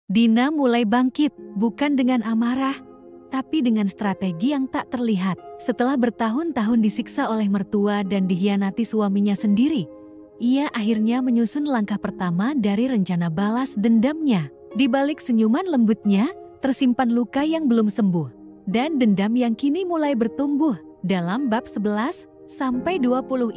Dina mulai bangkit, bukan dengan amarah, tapi dengan strategi yang tak terlihat. Setelah bertahun-tahun disiksa oleh mertua dan dikhianati suaminya sendiri, ia akhirnya menyusun langkah pertama dari rencana balas dendamnya. Di balik senyuman lembutnya, tersimpan luka yang belum sembuh, dan dendam yang kini mulai bertumbuh. Dalam bab 11-20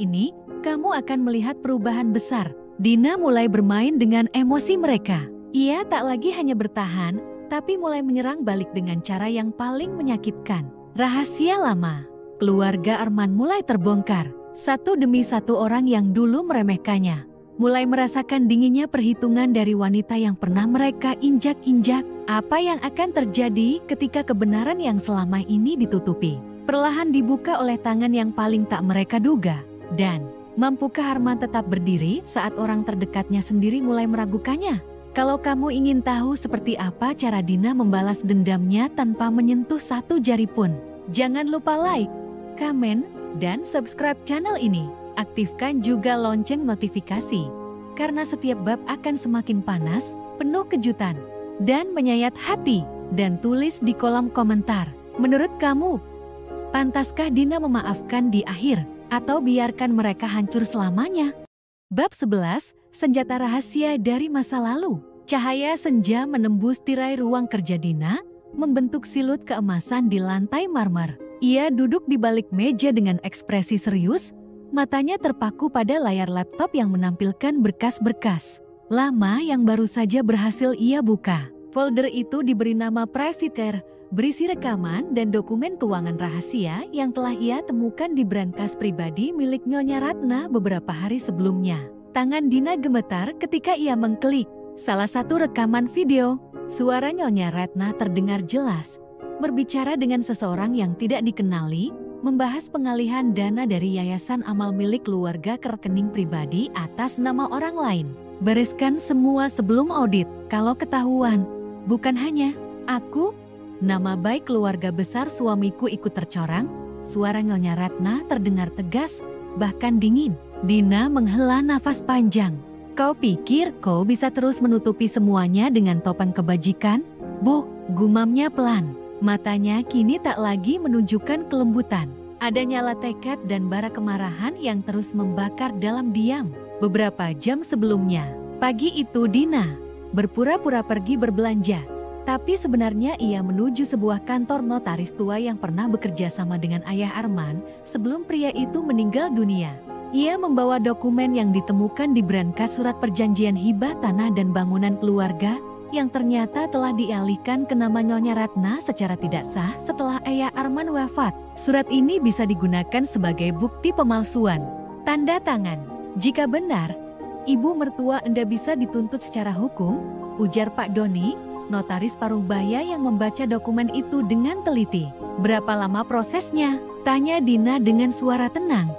ini, kamu akan melihat perubahan besar. Dina mulai bermain dengan emosi mereka. Ia tak lagi hanya bertahan, tapi mulai menyerang balik dengan cara yang paling menyakitkan. Rahasia lama keluarga Arman mulai terbongkar. Satu demi satu orang yang dulu meremehkannya mulai merasakan dinginnya perhitungan dari wanita yang pernah mereka injak-injak. Apa yang akan terjadi ketika kebenaran yang selama ini ditutupi perlahan dibuka oleh tangan yang paling tak mereka duga? Dan mampukah Arman tetap berdiri saat orang terdekatnya sendiri mulai meragukannya? Kalau kamu ingin tahu seperti apa cara Dina membalas dendamnya tanpa menyentuh satu jari pun, jangan lupa like, komen, dan subscribe channel ini. Aktifkan juga lonceng notifikasi, karena setiap bab akan semakin panas, penuh kejutan, dan menyayat hati. Dan tulis di kolom komentar, menurut kamu, pantaskah Dina memaafkan di akhir, atau biarkan mereka hancur selamanya? Bab 11, senjata rahasia dari masa lalu. Cahaya senja menembus tirai ruang kerja Dina, membentuk silut keemasan di lantai marmer. Ia duduk di balik meja dengan ekspresi serius, matanya terpaku pada layar laptop yang menampilkan berkas-berkas lama yang baru saja berhasil ia buka. Folder itu diberi nama Private, berisi rekaman dan dokumen keuangan rahasia yang telah ia temukan di brankas pribadi milik Nyonya Ratna beberapa hari sebelumnya. Tangan Dina gemetar ketika ia mengklik salah satu rekaman video. Suara Nyonya Ratna terdengar jelas, berbicara dengan seseorang yang tidak dikenali, membahas pengalihan dana dari yayasan amal milik keluarga ke rekening pribadi atas nama orang lain. Bereskan semua sebelum audit, kalau ketahuan, bukan hanya aku, nama baik keluarga besar suamiku ikut tercorang. Suara Nyonya Ratna terdengar tegas, bahkan dingin. Dina menghela nafas panjang. Kau pikir kau bisa terus menutupi semuanya dengan topeng kebajikan? Bu, gumamnya pelan. Matanya kini tak lagi menunjukkan kelembutan. Ada nyala tekad dan bara kemarahan yang terus membakar dalam diam. Beberapa jam sebelumnya, pagi itu Dina berpura-pura pergi berbelanja. Tapi sebenarnya ia menuju sebuah kantor notaris tua yang pernah bekerja sama dengan ayah Arman sebelum pria itu meninggal dunia. Ia membawa dokumen yang ditemukan di brankas surat perjanjian hibah tanah dan bangunan keluarga yang ternyata telah dialihkan ke nama Nyonya Ratna secara tidak sah setelah ayah Arman wafat. Surat ini bisa digunakan sebagai bukti pemalsuan. Tanda tangan. Jika benar, ibu mertua Anda bisa dituntut secara hukum, ujar Pak Doni, notaris paruh baya yang membaca dokumen itu dengan teliti. Berapa lama prosesnya? Tanya Dina dengan suara tenang,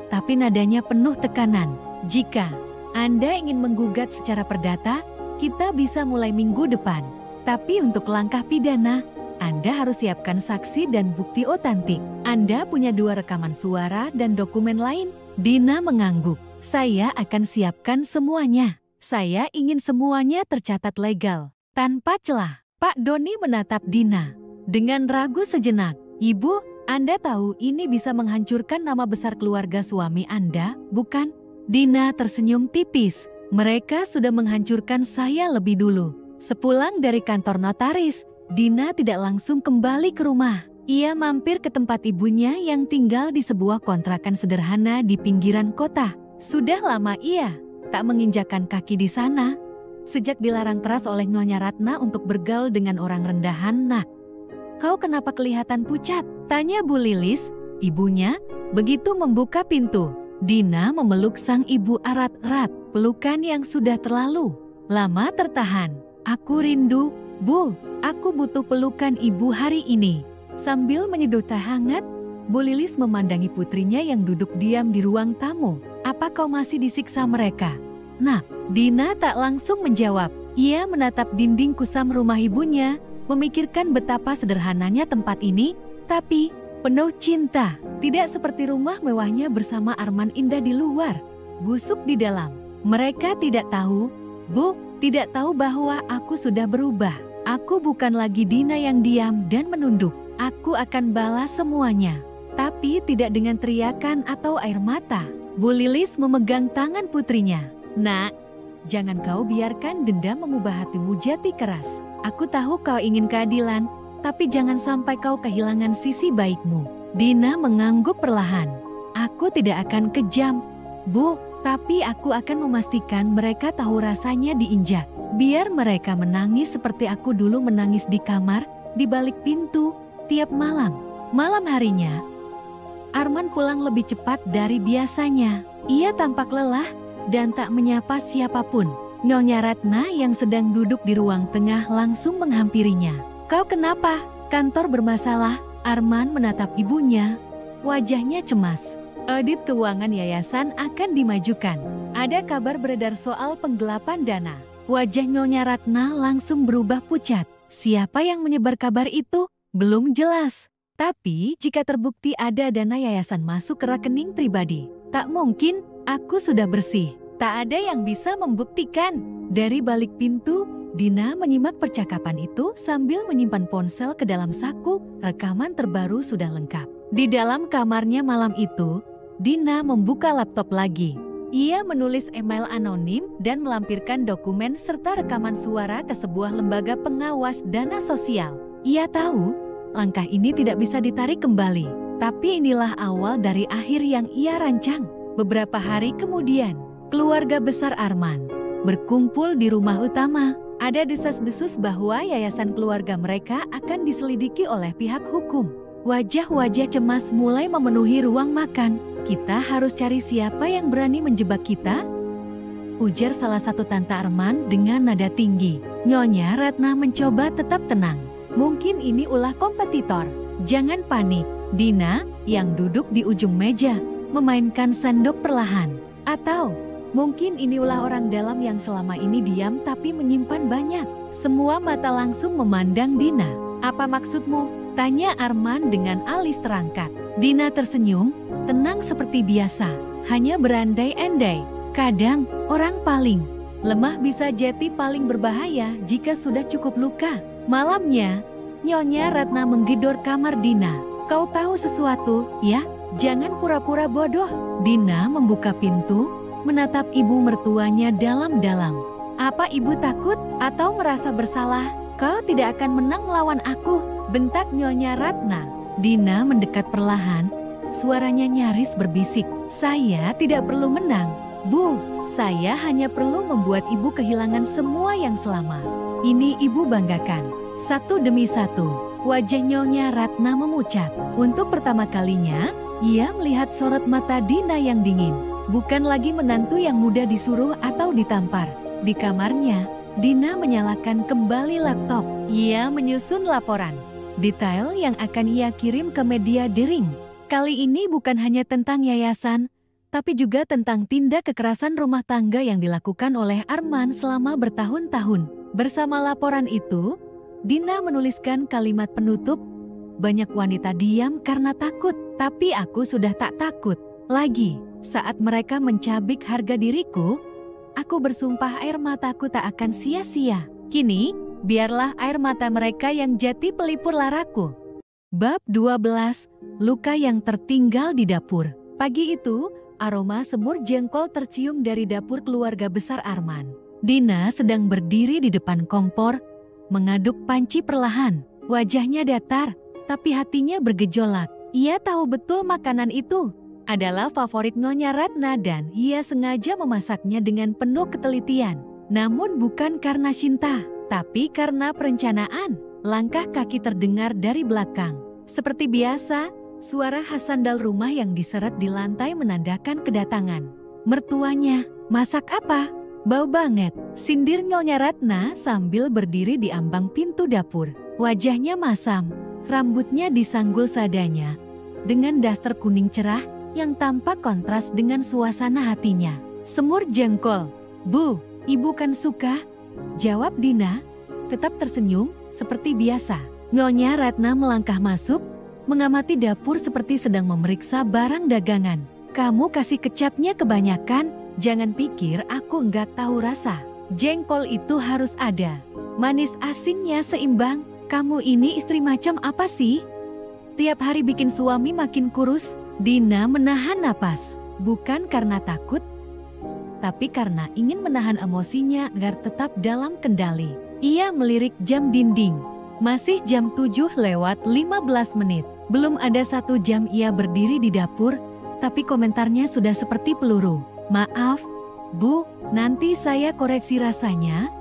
tapi nadanya penuh tekanan. Jika Anda ingin menggugat secara perdata, kita bisa mulai minggu depan. Tapi untuk langkah pidana, Anda harus siapkan saksi dan bukti otentik. Anda punya 2 rekaman suara dan dokumen lain. Dina mengangguk. Saya akan siapkan semuanya. Saya ingin semuanya tercatat legal, tanpa celah. Pak Doni menatap Dina dengan ragu sejenak. Ibu, Anda tahu ini bisa menghancurkan nama besar keluarga suami Anda, bukan? Dina tersenyum tipis. Mereka sudah menghancurkan saya lebih dulu. Sepulang dari kantor notaris, Dina tidak langsung kembali ke rumah. Ia mampir ke tempat ibunya yang tinggal di sebuah kontrakan sederhana di pinggiran kota. Sudah lama ia tak menginjakkan kaki di sana, sejak dilarang keras oleh Nyonya Ratna untuk bergaul dengan orang rendahan. Nah, kau kenapa kelihatan pucat? Tanya Bu Lilis, ibunya, begitu membuka pintu. Dina memeluk sang ibu erat-erat, pelukan yang sudah terlalu lama tertahan. Aku rindu, Bu, aku butuh pelukan ibu hari ini. Sambil menyeduh teh hangat, Bu Lilis memandangi putrinya yang duduk diam di ruang tamu. Apa kau masih disiksa mereka? Nah, Dina tak langsung menjawab. Ia menatap dinding kusam rumah ibunya, memikirkan betapa sederhananya tempat ini, tapi penuh cinta. Tidak seperti rumah mewahnya bersama Arman indah di luar, busuk di dalam. Mereka tidak tahu Bu, tidak tahu bahwa aku sudah berubah. Aku bukan lagi Dina yang diam dan menunduk. Aku akan balas semuanya. Tapi tidak dengan teriakan atau air mata. Bu Lilis memegang tangan putrinya. Nak, jangan kau biarkan dendam mengubah hatimu jadi keras. Aku tahu kau ingin keadilan, tapi jangan sampai kau kehilangan sisi baikmu. Dina mengangguk perlahan. Aku tidak akan kejam, Bu, tapi aku akan memastikan mereka tahu rasanya diinjak. Biar mereka menangis seperti aku dulu menangis di kamar, di balik pintu, tiap malam. Malam harinya, Arman pulang lebih cepat dari biasanya. Ia tampak lelah dan tak menyapa siapapun. Nyonya Ratna yang sedang duduk di ruang tengah langsung menghampirinya. Kau kenapa? Kantor bermasalah. Arman menatap ibunya. Wajahnya cemas. Audit keuangan yayasan akan dimajukan. Ada kabar beredar soal penggelapan dana. Wajah Nyonya Ratna langsung berubah pucat. Siapa yang menyebar kabar itu? Belum jelas. Tapi jika terbukti ada dana yayasan masuk ke rekening pribadi, tak mungkin. Aku sudah bersih. Tak ada yang bisa membuktikan. Dari balik pintu, Dina menyimak percakapan itu sambil menyimpan ponsel ke dalam saku. Rekaman terbaru sudah lengkap. Di dalam kamarnya malam itu, Dina membuka laptop lagi. Ia menulis email anonim dan melampirkan dokumen serta rekaman suara ke sebuah lembaga pengawas dana sosial. Ia tahu, langkah ini tidak bisa ditarik kembali. Tapi inilah awal dari akhir yang ia rancang. Beberapa hari kemudian, keluarga besar Arman berkumpul di rumah utama. Ada desas-desus bahwa yayasan keluarga mereka akan diselidiki oleh pihak hukum. Wajah-wajah cemas mulai memenuhi ruang makan. Kita harus cari siapa yang berani menjebak kita, ujar salah satu tante Arman dengan nada tinggi. Nyonya Ratna mencoba tetap tenang. Mungkin ini ulah kompetitor. Jangan panik. Dina, yang duduk di ujung meja, memainkan sendok perlahan. Atau mungkin ini ulah orang dalam yang selama ini diam tapi menyimpan banyak. Semua mata langsung memandang Dina. Apa maksudmu? Tanya Arman dengan alis terangkat. Dina tersenyum, tenang seperti biasa, hanya berandai-andai. Kadang, orang paling lemah bisa jadi paling berbahaya jika sudah cukup luka. Malamnya, Nyonya Ratna menggedor kamar Dina. Kau tahu sesuatu, ya? Jangan pura-pura bodoh. Dina membuka pintu, menatap ibu mertuanya dalam-dalam. Apa ibu takut atau merasa bersalah? Kau tidak akan menang melawan aku, bentak Nyonya Ratna. Dina mendekat perlahan, suaranya nyaris berbisik. Saya tidak perlu menang, Bu. Saya hanya perlu membuat ibu kehilangan semua yang selama ini ibu banggakan. Satu demi satu, wajah Nyonya Ratna memucat. Untuk pertama kalinya, ia melihat sorot mata Dina yang dingin. Bukan lagi menantu yang mudah disuruh atau ditampar. Di kamarnya, Dina menyalakan kembali laptop. Ia menyusun laporan detail yang akan ia kirim ke media daring. Kali ini bukan hanya tentang yayasan, tapi juga tentang tindak kekerasan rumah tangga yang dilakukan oleh Arman selama bertahun-tahun. Bersama laporan itu, Dina menuliskan kalimat penutup, banyak wanita diam karena takut, tapi aku sudah tak takut lagi. Saat mereka mencabik harga diriku, aku bersumpah air mataku tak akan sia-sia. Kini, biarlah air mata mereka yang jadi pelipur laraku. Bab 12, luka yang tertinggal di dapur. Pagi itu, aroma semur jengkol tercium dari dapur keluarga besar Arman. Dina sedang berdiri di depan kompor, mengaduk panci perlahan. Wajahnya datar, tapi hatinya bergejolak. Ia tahu betul makanan itu adalah favorit Nyonya Ratna dan ia sengaja memasaknya dengan penuh ketelitian. Namun bukan karena cinta, tapi karena perencanaan. Langkah kaki terdengar dari belakang. Seperti biasa, suara khas sandal rumah yang diseret di lantai menandakan kedatangan mertuanya. Masak apa? Bau banget, sindir Nyonya Ratna sambil berdiri di ambang pintu dapur. Wajahnya masam, rambutnya disanggul seadanya, dengan daster kuning cerah yang tampak kontras dengan suasana hatinya. Semur jengkol, Bu, ibu kan suka? Jawab Dina, tetap tersenyum, seperti biasa. Nyonya Ratna melangkah masuk, mengamati dapur seperti sedang memeriksa barang dagangan. Kamu kasih kecapnya kebanyakan, jangan pikir aku enggak tahu rasa. Jengkol itu harus ada. Manis asinnya seimbang. Kamu ini istri macam apa sih? Tiap hari bikin suami makin kurus. Dina menahan napas. Bukan karena takut, tapi karena ingin menahan emosinya agar tetap dalam kendali. Ia melirik jam dinding. Masih jam 7 lewat 15 menit. Belum ada 1 jam ia berdiri di dapur, tapi komentarnya sudah seperti peluru. Maaf, Bu, nanti saya koreksi rasanya.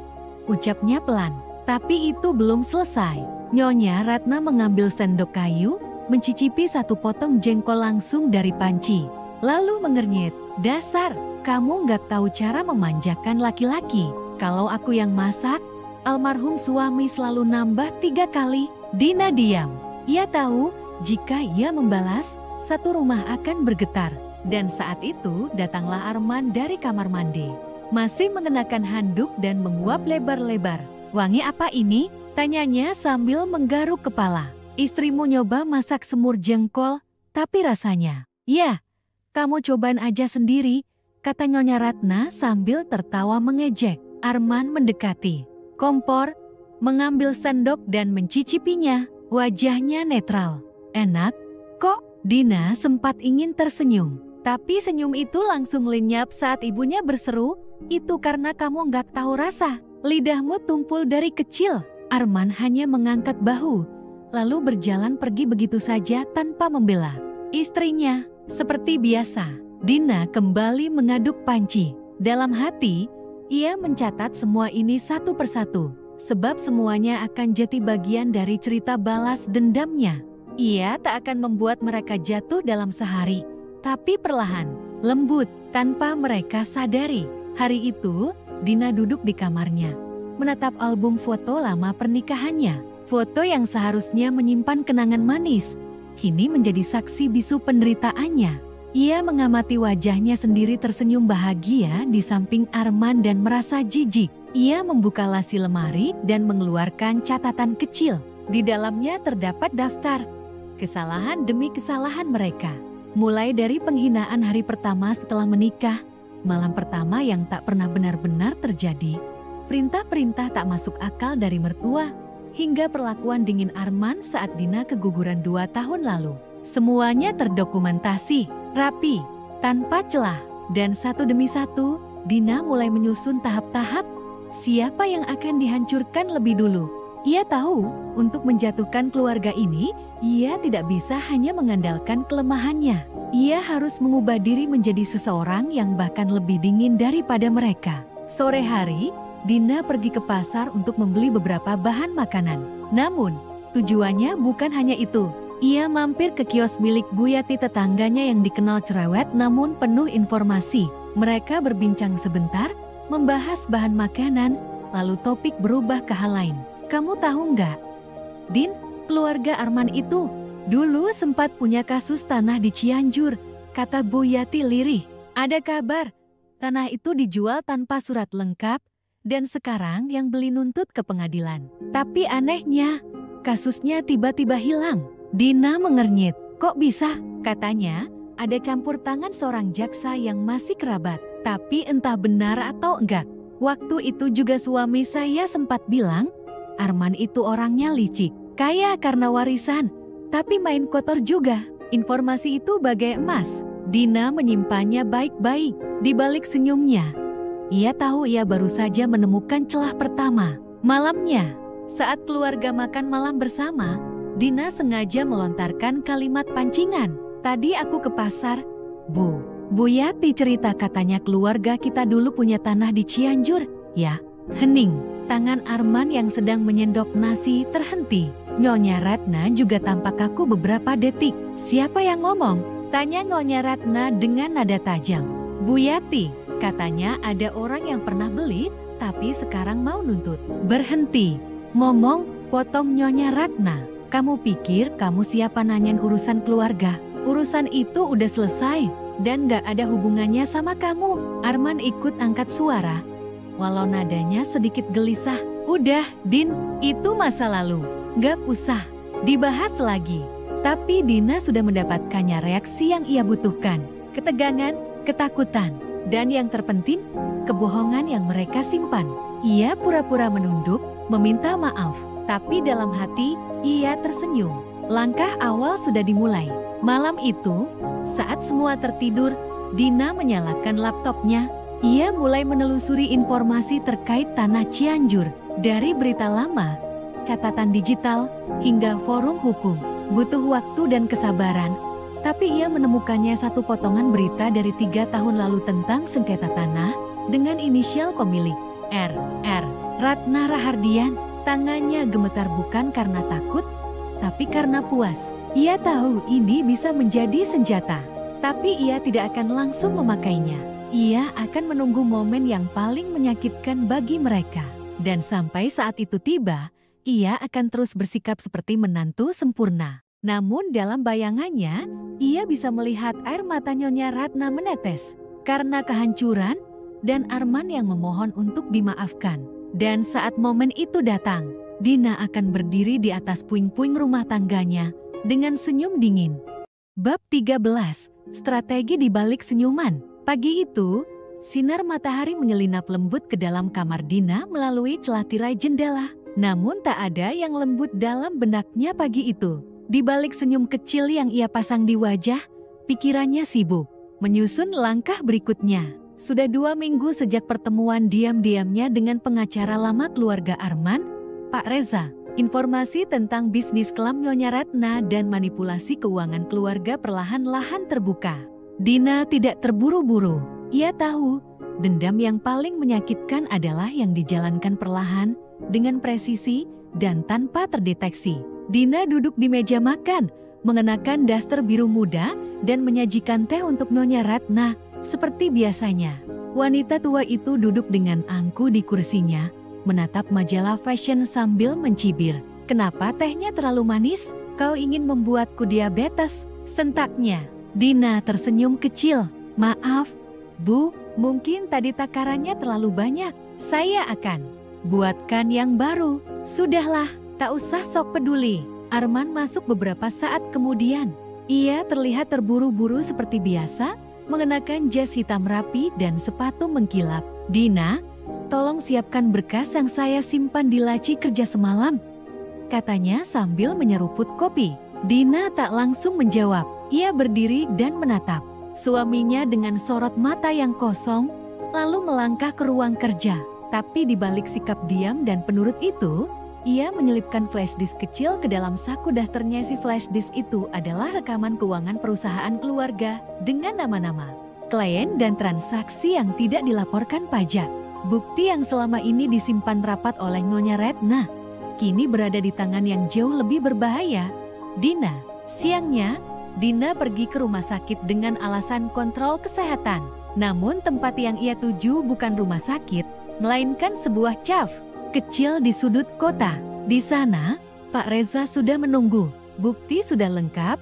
Ucapnya pelan. Tapi itu belum selesai. Nyonya Ratna mengambil sendok kayu, mencicipi 1 potong jengkol langsung dari panci. Lalu mengernyit, dasar, kamu nggak tahu cara memanjakan laki-laki. Kalau aku yang masak, almarhum suami selalu nambah 3 kali. Dina diam. Ia tahu, jika ia membalas, satu rumah akan bergetar. Dan saat itu datanglah Arman dari kamar mandi. Masih mengenakan handuk dan menguap lebar-lebar. Wangi apa ini? Tanyanya sambil menggaruk kepala. Istrimu nyoba masak semur jengkol, tapi rasanya, ya, kamu cobain aja sendiri, kata Nyonya Ratna sambil tertawa mengejek. Arman mendekati kompor, mengambil sendok dan mencicipinya. Wajahnya netral. Enak, kok? Dina sempat ingin tersenyum, tapi senyum itu langsung lenyap saat ibunya berseru, itu karena kamu nggak tahu rasa. Lidahmu tumpul dari kecil. Arman hanya mengangkat bahu, lalu berjalan pergi begitu saja tanpa membela istrinya. Seperti biasa, Dina kembali mengaduk panci. Dalam hati, ia mencatat semua ini satu persatu, sebab semuanya akan jadi bagian dari cerita balas dendamnya. Ia tak akan membuat mereka jatuh dalam sehari, tapi perlahan, lembut, tanpa mereka sadari. Hari itu, Dina duduk di kamarnya, menatap album foto lama pernikahannya. Foto yang seharusnya menyimpan kenangan manis, kini menjadi saksi bisu penderitaannya. Ia mengamati wajahnya sendiri tersenyum bahagia di samping Arman dan merasa jijik. Ia membuka lasi lemari dan mengeluarkan catatan kecil. Di dalamnya terdapat daftar kesalahan demi kesalahan mereka. Mulai dari penghinaan hari pertama setelah menikah, malam pertama yang tak pernah benar-benar terjadi, perintah-perintah tak masuk akal dari mertua, hingga perlakuan dingin Arman saat Dina keguguran 2 tahun lalu. Semuanya terdokumentasi, rapi, tanpa celah. Dan satu demi satu, Dina mulai menyusun tahap-tahap siapa yang akan dihancurkan lebih dulu. Ia tahu, untuk menjatuhkan keluarga ini, ia tidak bisa hanya mengandalkan kelemahannya. Ia harus mengubah diri menjadi seseorang yang bahkan lebih dingin daripada mereka. Sore hari, Dina pergi ke pasar untuk membeli beberapa bahan makanan. Namun, tujuannya bukan hanya itu. Ia mampir ke kios milik Bu Yati, tetangganya yang dikenal cerewet namun penuh informasi. Mereka berbincang sebentar, membahas bahan makanan, lalu topik berubah ke hal lain. Kamu tahu nggak, Din, keluarga Arman itu dulu sempat punya kasus tanah di Cianjur, kata Bu Yati lirih. Ada kabar, tanah itu dijual tanpa surat lengkap, dan sekarang yang beli nuntut ke pengadilan. Tapi anehnya, kasusnya tiba-tiba hilang. Dina mengernyit. Kok bisa? Katanya, ada campur tangan seorang jaksa yang masih kerabat. Tapi entah benar atau enggak. Waktu itu juga suami saya sempat bilang, Arman itu orangnya licik, kaya karena warisan, tapi main kotor juga. Informasi itu bagai emas. Dina menyimpannya baik-baik. Di balik senyumnya, ia tahu ia baru saja menemukan celah pertama. Malamnya, saat keluarga makan malam bersama, Dina sengaja melontarkan kalimat pancingan. Tadi aku ke pasar, Bu. Bu Yati cerita katanya keluarga kita dulu punya tanah di Cianjur. Ya, hening. Tangan Arman yang sedang menyendok nasi terhenti. Nyonya Ratna juga tampak kaku beberapa detik. Siapa yang ngomong? Tanya Nyonya Ratna dengan nada tajam. Bu Yati, katanya ada orang yang pernah beli, tapi sekarang mau nuntut. Berhenti. Ngomong, potong Nyonya Ratna. Kamu pikir kamu siapa nanyain urusan keluarga? Urusan itu udah selesai, dan gak ada hubungannya sama kamu. Arman ikut angkat suara, walau nadanya sedikit gelisah. Udah, Din, itu masa lalu. Gak usah dibahas lagi. Tapi Dina sudah mendapatkannya reaksi yang ia butuhkan. Ketegangan, ketakutan, Dan yang terpenting, kebohongan yang mereka simpan. Ia pura-pura menunduk, meminta maaf, tapi dalam hati, ia tersenyum. Langkah awal sudah dimulai. Malam itu, saat semua tertidur, Dina menyalakan laptopnya. Ia mulai menelusuri informasi terkait tanah Cianjur, dari berita lama, catatan digital, hingga forum hukum. Butuh waktu dan kesabaran, tapi ia menemukannya satu potongan berita dari 3 tahun lalu tentang sengketa tanah, dengan inisial pemilik, R.R. Ratna Rahardian. Tangannya gemetar bukan karena takut, tapi karena puas. Ia tahu ini bisa menjadi senjata, tapi ia tidak akan langsung memakainya. Ia akan menunggu momen yang paling menyakitkan bagi mereka. Dan sampai saat itu tiba, ia akan terus bersikap seperti menantu sempurna. Namun dalam bayangannya, ia bisa melihat air mata Nyonya Ratna menetes karena kehancuran dan Arman yang memohon untuk dimaafkan. Dan saat momen itu datang, Dina akan berdiri di atas puing-puing rumah tangganya dengan senyum dingin. Bab 13, Strategi di Balik Senyuman. Pagi itu, sinar matahari menyelinap lembut ke dalam kamar Dina melalui celah tirai jendela. Namun tak ada yang lembut dalam benaknya pagi itu. Di balik senyum kecil yang ia pasang di wajah, pikirannya sibuk menyusun langkah berikutnya. Sudah 2 minggu sejak pertemuan diam-diamnya dengan pengacara lama keluarga Arman, Pak Reza. Informasi tentang bisnis kelam Nyonya Ratna dan manipulasi keuangan keluarga perlahan-lahan terbuka. Dina tidak terburu-buru. Ia tahu, dendam yang paling menyakitkan adalah yang dijalankan perlahan, dengan presisi, dan tanpa terdeteksi. Dina duduk di meja makan, mengenakan daster biru muda, dan menyajikan teh untuk Nyonya Ratna, seperti biasanya. Wanita tua itu duduk dengan angkuh di kursinya, menatap majalah fashion sambil mencibir. "Kenapa tehnya terlalu manis? Kau ingin membuatku diabetes?" sentaknya. Dina tersenyum kecil. "Maaf, Bu, mungkin tadi takarannya terlalu banyak. Saya akan buatkan yang baru." "Sudahlah, tak usah sok peduli." Arman masuk beberapa saat kemudian. Ia terlihat terburu-buru seperti biasa, mengenakan jas hitam rapi dan sepatu mengkilap. "Dina, tolong siapkan berkas yang saya simpan di laci kerja semalam," katanya sambil menyeruput kopi. Dina tak langsung menjawab. Ia berdiri dan menatap suaminya dengan sorot mata yang kosong, lalu melangkah ke ruang kerja. Tapi di balik sikap diam dan penurut itu, ia menyelipkan flash disk kecil ke dalam saku dasternya. Si flash disk itu adalah rekaman keuangan perusahaan keluarga dengan nama-nama klien dan transaksi yang tidak dilaporkan pajak. Bukti yang selama ini disimpan rapat oleh Nyonya Ratna, kini berada di tangan yang jauh lebih berbahaya, Dina. Siangnya, Dina pergi ke rumah sakit dengan alasan kontrol kesehatan. Namun tempat yang ia tuju bukan rumah sakit, melainkan sebuah cafe kecil di sudut kota. Di sana, Pak Reza sudah menunggu. "Bukti sudah lengkap,"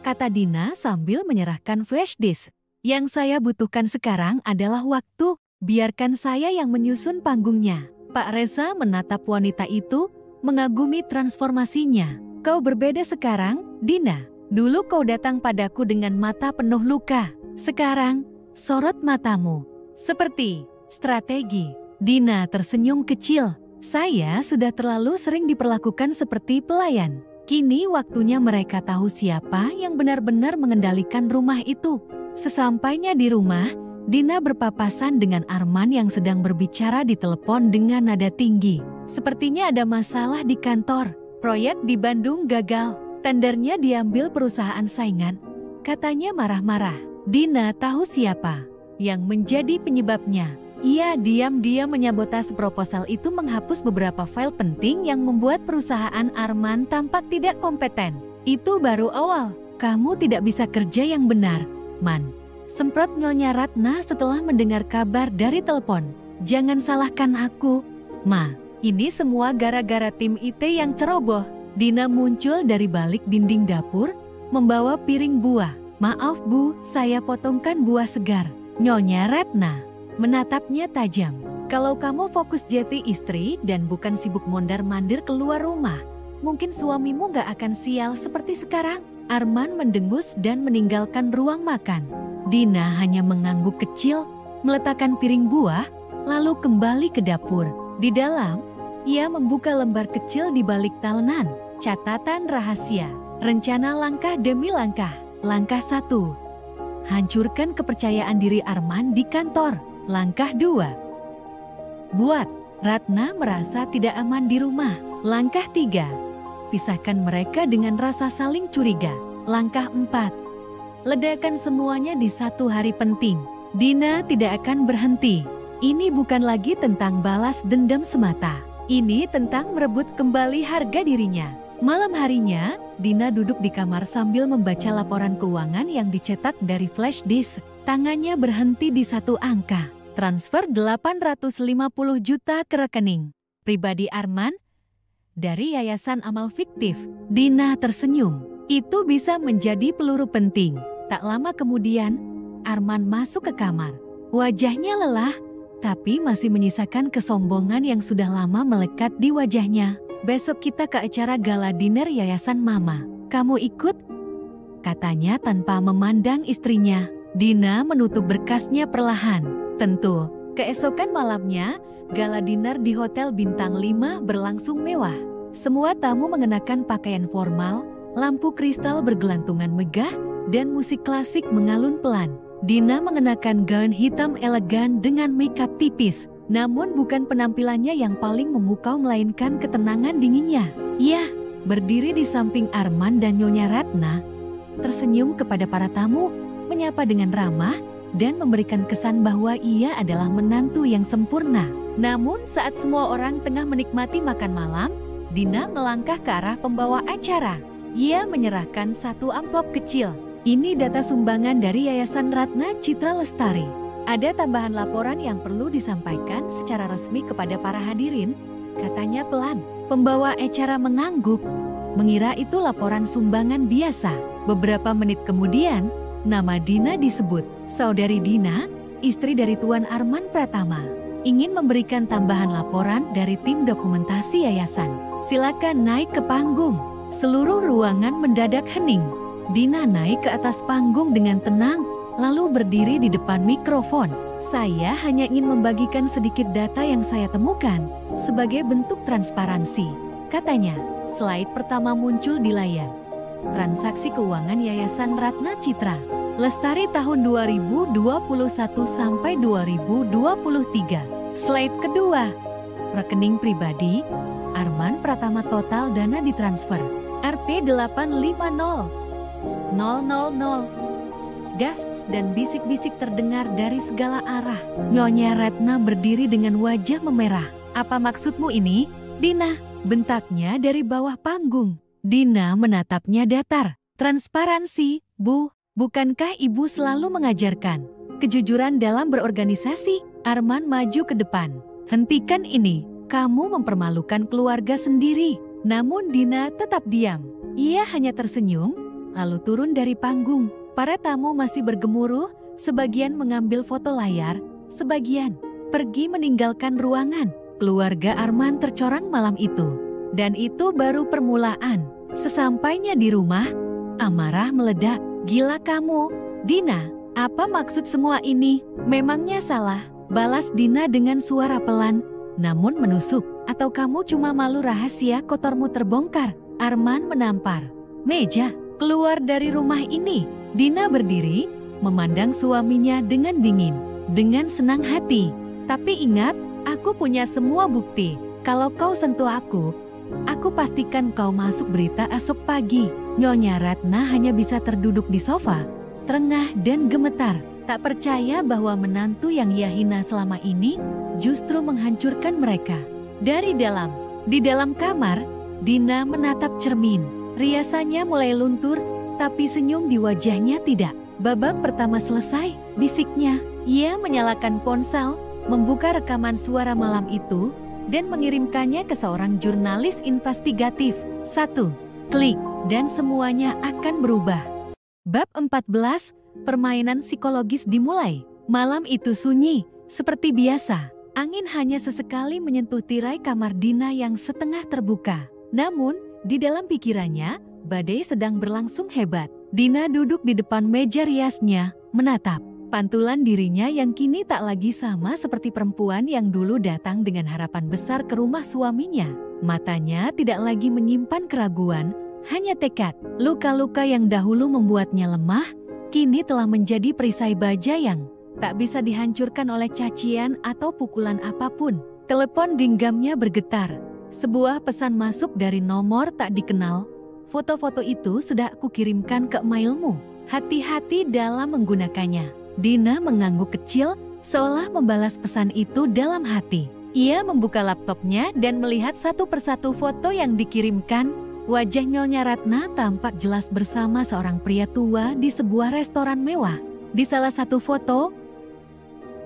kata Dina sambil menyerahkan flash disk. "Yang saya butuhkan sekarang adalah waktu. Biarkan saya yang menyusun panggungnya." Pak Reza menatap wanita itu, mengagumi transformasinya. "Kau berbeda sekarang, Dina. Dulu kau datang padaku dengan mata penuh luka. Sekarang, sorot matamu seperti strategi." Dina tersenyum kecil. "Saya sudah terlalu sering diperlakukan seperti pelayan. Kini waktunya mereka tahu siapa yang benar-benar mengendalikan rumah itu." Sesampainya di rumah, Dina berpapasan dengan Arman yang sedang berbicara di telepon dengan nada tinggi. Sepertinya ada masalah di kantor. Proyek di Bandung gagal. Tendernya diambil perusahaan saingan, katanya marah-marah. Dina tahu siapa yang menjadi penyebabnya. Ia diam-diam menyabotase proposal itu, menghapus beberapa file penting yang membuat perusahaan Arman tampak tidak kompeten. "Itu baru awal. Kamu tidak bisa kerja yang benar, Man," semprot Nyonya Ratna setelah mendengar kabar dari telepon. "Jangan salahkan aku, Ma. Ini semua gara-gara tim IT yang ceroboh." Dina muncul dari balik dinding dapur, membawa piring buah. "Maaf Bu, saya potongkan buah segar." Nyonya Ratna menatapnya tajam. "Kalau kamu fokus jadi istri dan bukan sibuk mondar-mandir keluar rumah, mungkin suamimu gak akan sial seperti sekarang." Arman mendengus dan meninggalkan ruang makan. Dina hanya mengangguk kecil, meletakkan piring buah, lalu kembali ke dapur. Di dalam, ia membuka lembar kecil di balik talenan. Catatan rahasia. Rencana langkah demi langkah. Langkah 1. Hancurkan kepercayaan diri Arman di kantor. Langkah 2. Buat Ratna merasa tidak aman di rumah. Langkah 3. Pisahkan mereka dengan rasa saling curiga. Langkah 4. Ledakan semuanya di satu hari penting. Dina tidak akan berhenti. Ini bukan lagi tentang balas dendam semata. Ini tentang merebut kembali harga dirinya. Malam harinya, Dina duduk di kamar sambil membaca laporan keuangan yang dicetak dari flash disk. Tangannya berhenti di satu angka. Transfer 850 juta ke rekening pribadi Arman dari Yayasan Amal Fiktif. Dina tersenyum. Itu bisa menjadi peluru penting. Tak lama kemudian, Arman masuk ke kamar. Wajahnya lelah, tapi masih menyisakan kesombongan yang sudah lama melekat di wajahnya. Besok kita ke acara gala dinner Yayasan Mama. Kamu ikut? Katanya tanpa memandang istrinya. Dina menutup berkasnya perlahan. Tentu, keesokan malamnya, gala dinner di Hotel Bintang 5 berlangsung mewah. Semua tamu mengenakan pakaian formal, lampu kristal bergelantungan megah, dan musik klasik mengalun pelan. Dina mengenakan gaun hitam elegan dengan makeup tipis. Namun bukan penampilannya yang paling memukau melainkan ketenangan dinginnya. Ia berdiri di samping Arman dan Nyonya Ratna, tersenyum kepada para tamu, menyapa dengan ramah, dan memberikan kesan bahwa ia adalah menantu yang sempurna. Namun saat semua orang tengah menikmati makan malam, Dina melangkah ke arah pembawa acara. Ia menyerahkan satu amplop kecil. Ini data sumbangan dari Yayasan Ratna Citra Lestari. Ada tambahan laporan yang perlu disampaikan secara resmi kepada para hadirin, katanya pelan. Pembawa acara mengangguk, mengira itu laporan sumbangan biasa. Beberapa menit kemudian, nama Dina disebut. Saudari Dina, istri dari Tuan Arman Pratama, ingin memberikan tambahan laporan dari tim dokumentasi yayasan. Silakan naik ke panggung. Seluruh ruangan mendadak hening. Dina naik ke atas panggung dengan tenang, lalu berdiri di depan mikrofon. Saya hanya ingin membagikan sedikit data yang saya temukan sebagai bentuk transparansi, katanya. Slide pertama muncul di layar. Transaksi keuangan Yayasan Ratna Citra Lestari tahun 2021 sampai 2023. Slide kedua. Rekening pribadi Arman Pratama, total dana ditransfer Rp850.000. Gasps dan bisik-bisik terdengar dari segala arah. Nyonya Ratna berdiri dengan wajah memerah. Apa maksudmu ini, Dina? Bentaknya dari bawah panggung. Dina menatapnya datar. Transparansi, Bu. Bukankah Ibu selalu mengajarkan kejujuran dalam berorganisasi? Arman maju ke depan. Hentikan ini. Kamu mempermalukan keluarga sendiri. Namun Dina tetap diam. Ia hanya tersenyum, lalu turun dari panggung. Para tamu masih bergemuruh, sebagian mengambil foto layar, sebagian pergi meninggalkan ruangan. Keluarga Arman tercorang malam itu. Dan itu baru permulaan. Sesampainya di rumah, amarah meledak. Gila kamu, Dina. Apa maksud semua ini? Memangnya salah? Balas Dina dengan suara pelan, namun menusuk. Atau kamu cuma malu rahasia kotormu terbongkar? Arman menampar meja. Keluar dari rumah ini. Dina berdiri, memandang suaminya dengan dingin, dengan senang hati. Tapi ingat, aku punya semua bukti. Kalau kau sentuh aku pastikan kau masuk berita esok pagi. Nyonya Ratna hanya bisa terduduk di sofa, terengah dan gemetar. Tak percaya bahwa menantu yang ia hina selama ini justru menghancurkan mereka. Di dalam kamar, Dina menatap cermin. Riasannya mulai luntur, tapi senyum di wajahnya tidak. Babak pertama selesai, bisiknya. Ia menyalakan ponsel, membuka rekaman suara malam itu, dan mengirimkannya ke seorang jurnalis investigatif. 1. Klik, dan semuanya akan berubah. Bab 14, permainan psikologis dimulai. Malam itu sunyi, seperti biasa. Angin hanya sesekali menyentuh tirai kamar Dina yang setengah terbuka. Namun, di dalam pikirannya, badai sedang berlangsung hebat. Dina duduk di depan meja riasnya, menatap Pantulan dirinya yang kini tak lagi sama seperti perempuan yang dulu datang dengan harapan besar ke rumah suaminya. Matanya tidak lagi menyimpan keraguan, hanya tekad. Luka-luka yang dahulu membuatnya lemah, kini telah menjadi perisai baja yang tak bisa dihancurkan oleh cacian atau pukulan apapun. Telepon genggamnya bergetar. Sebuah pesan masuk dari nomor tak dikenal. Foto-foto itu sudah aku kirimkan ke mailmu. Hati-hati dalam menggunakannya. Dina mengangguk kecil, seolah membalas pesan itu dalam hati. Ia membuka laptopnya dan melihat satu persatu foto yang dikirimkan. Wajah Nyonya Ratna tampak jelas bersama seorang pria tua di sebuah restoran mewah. Di salah satu foto,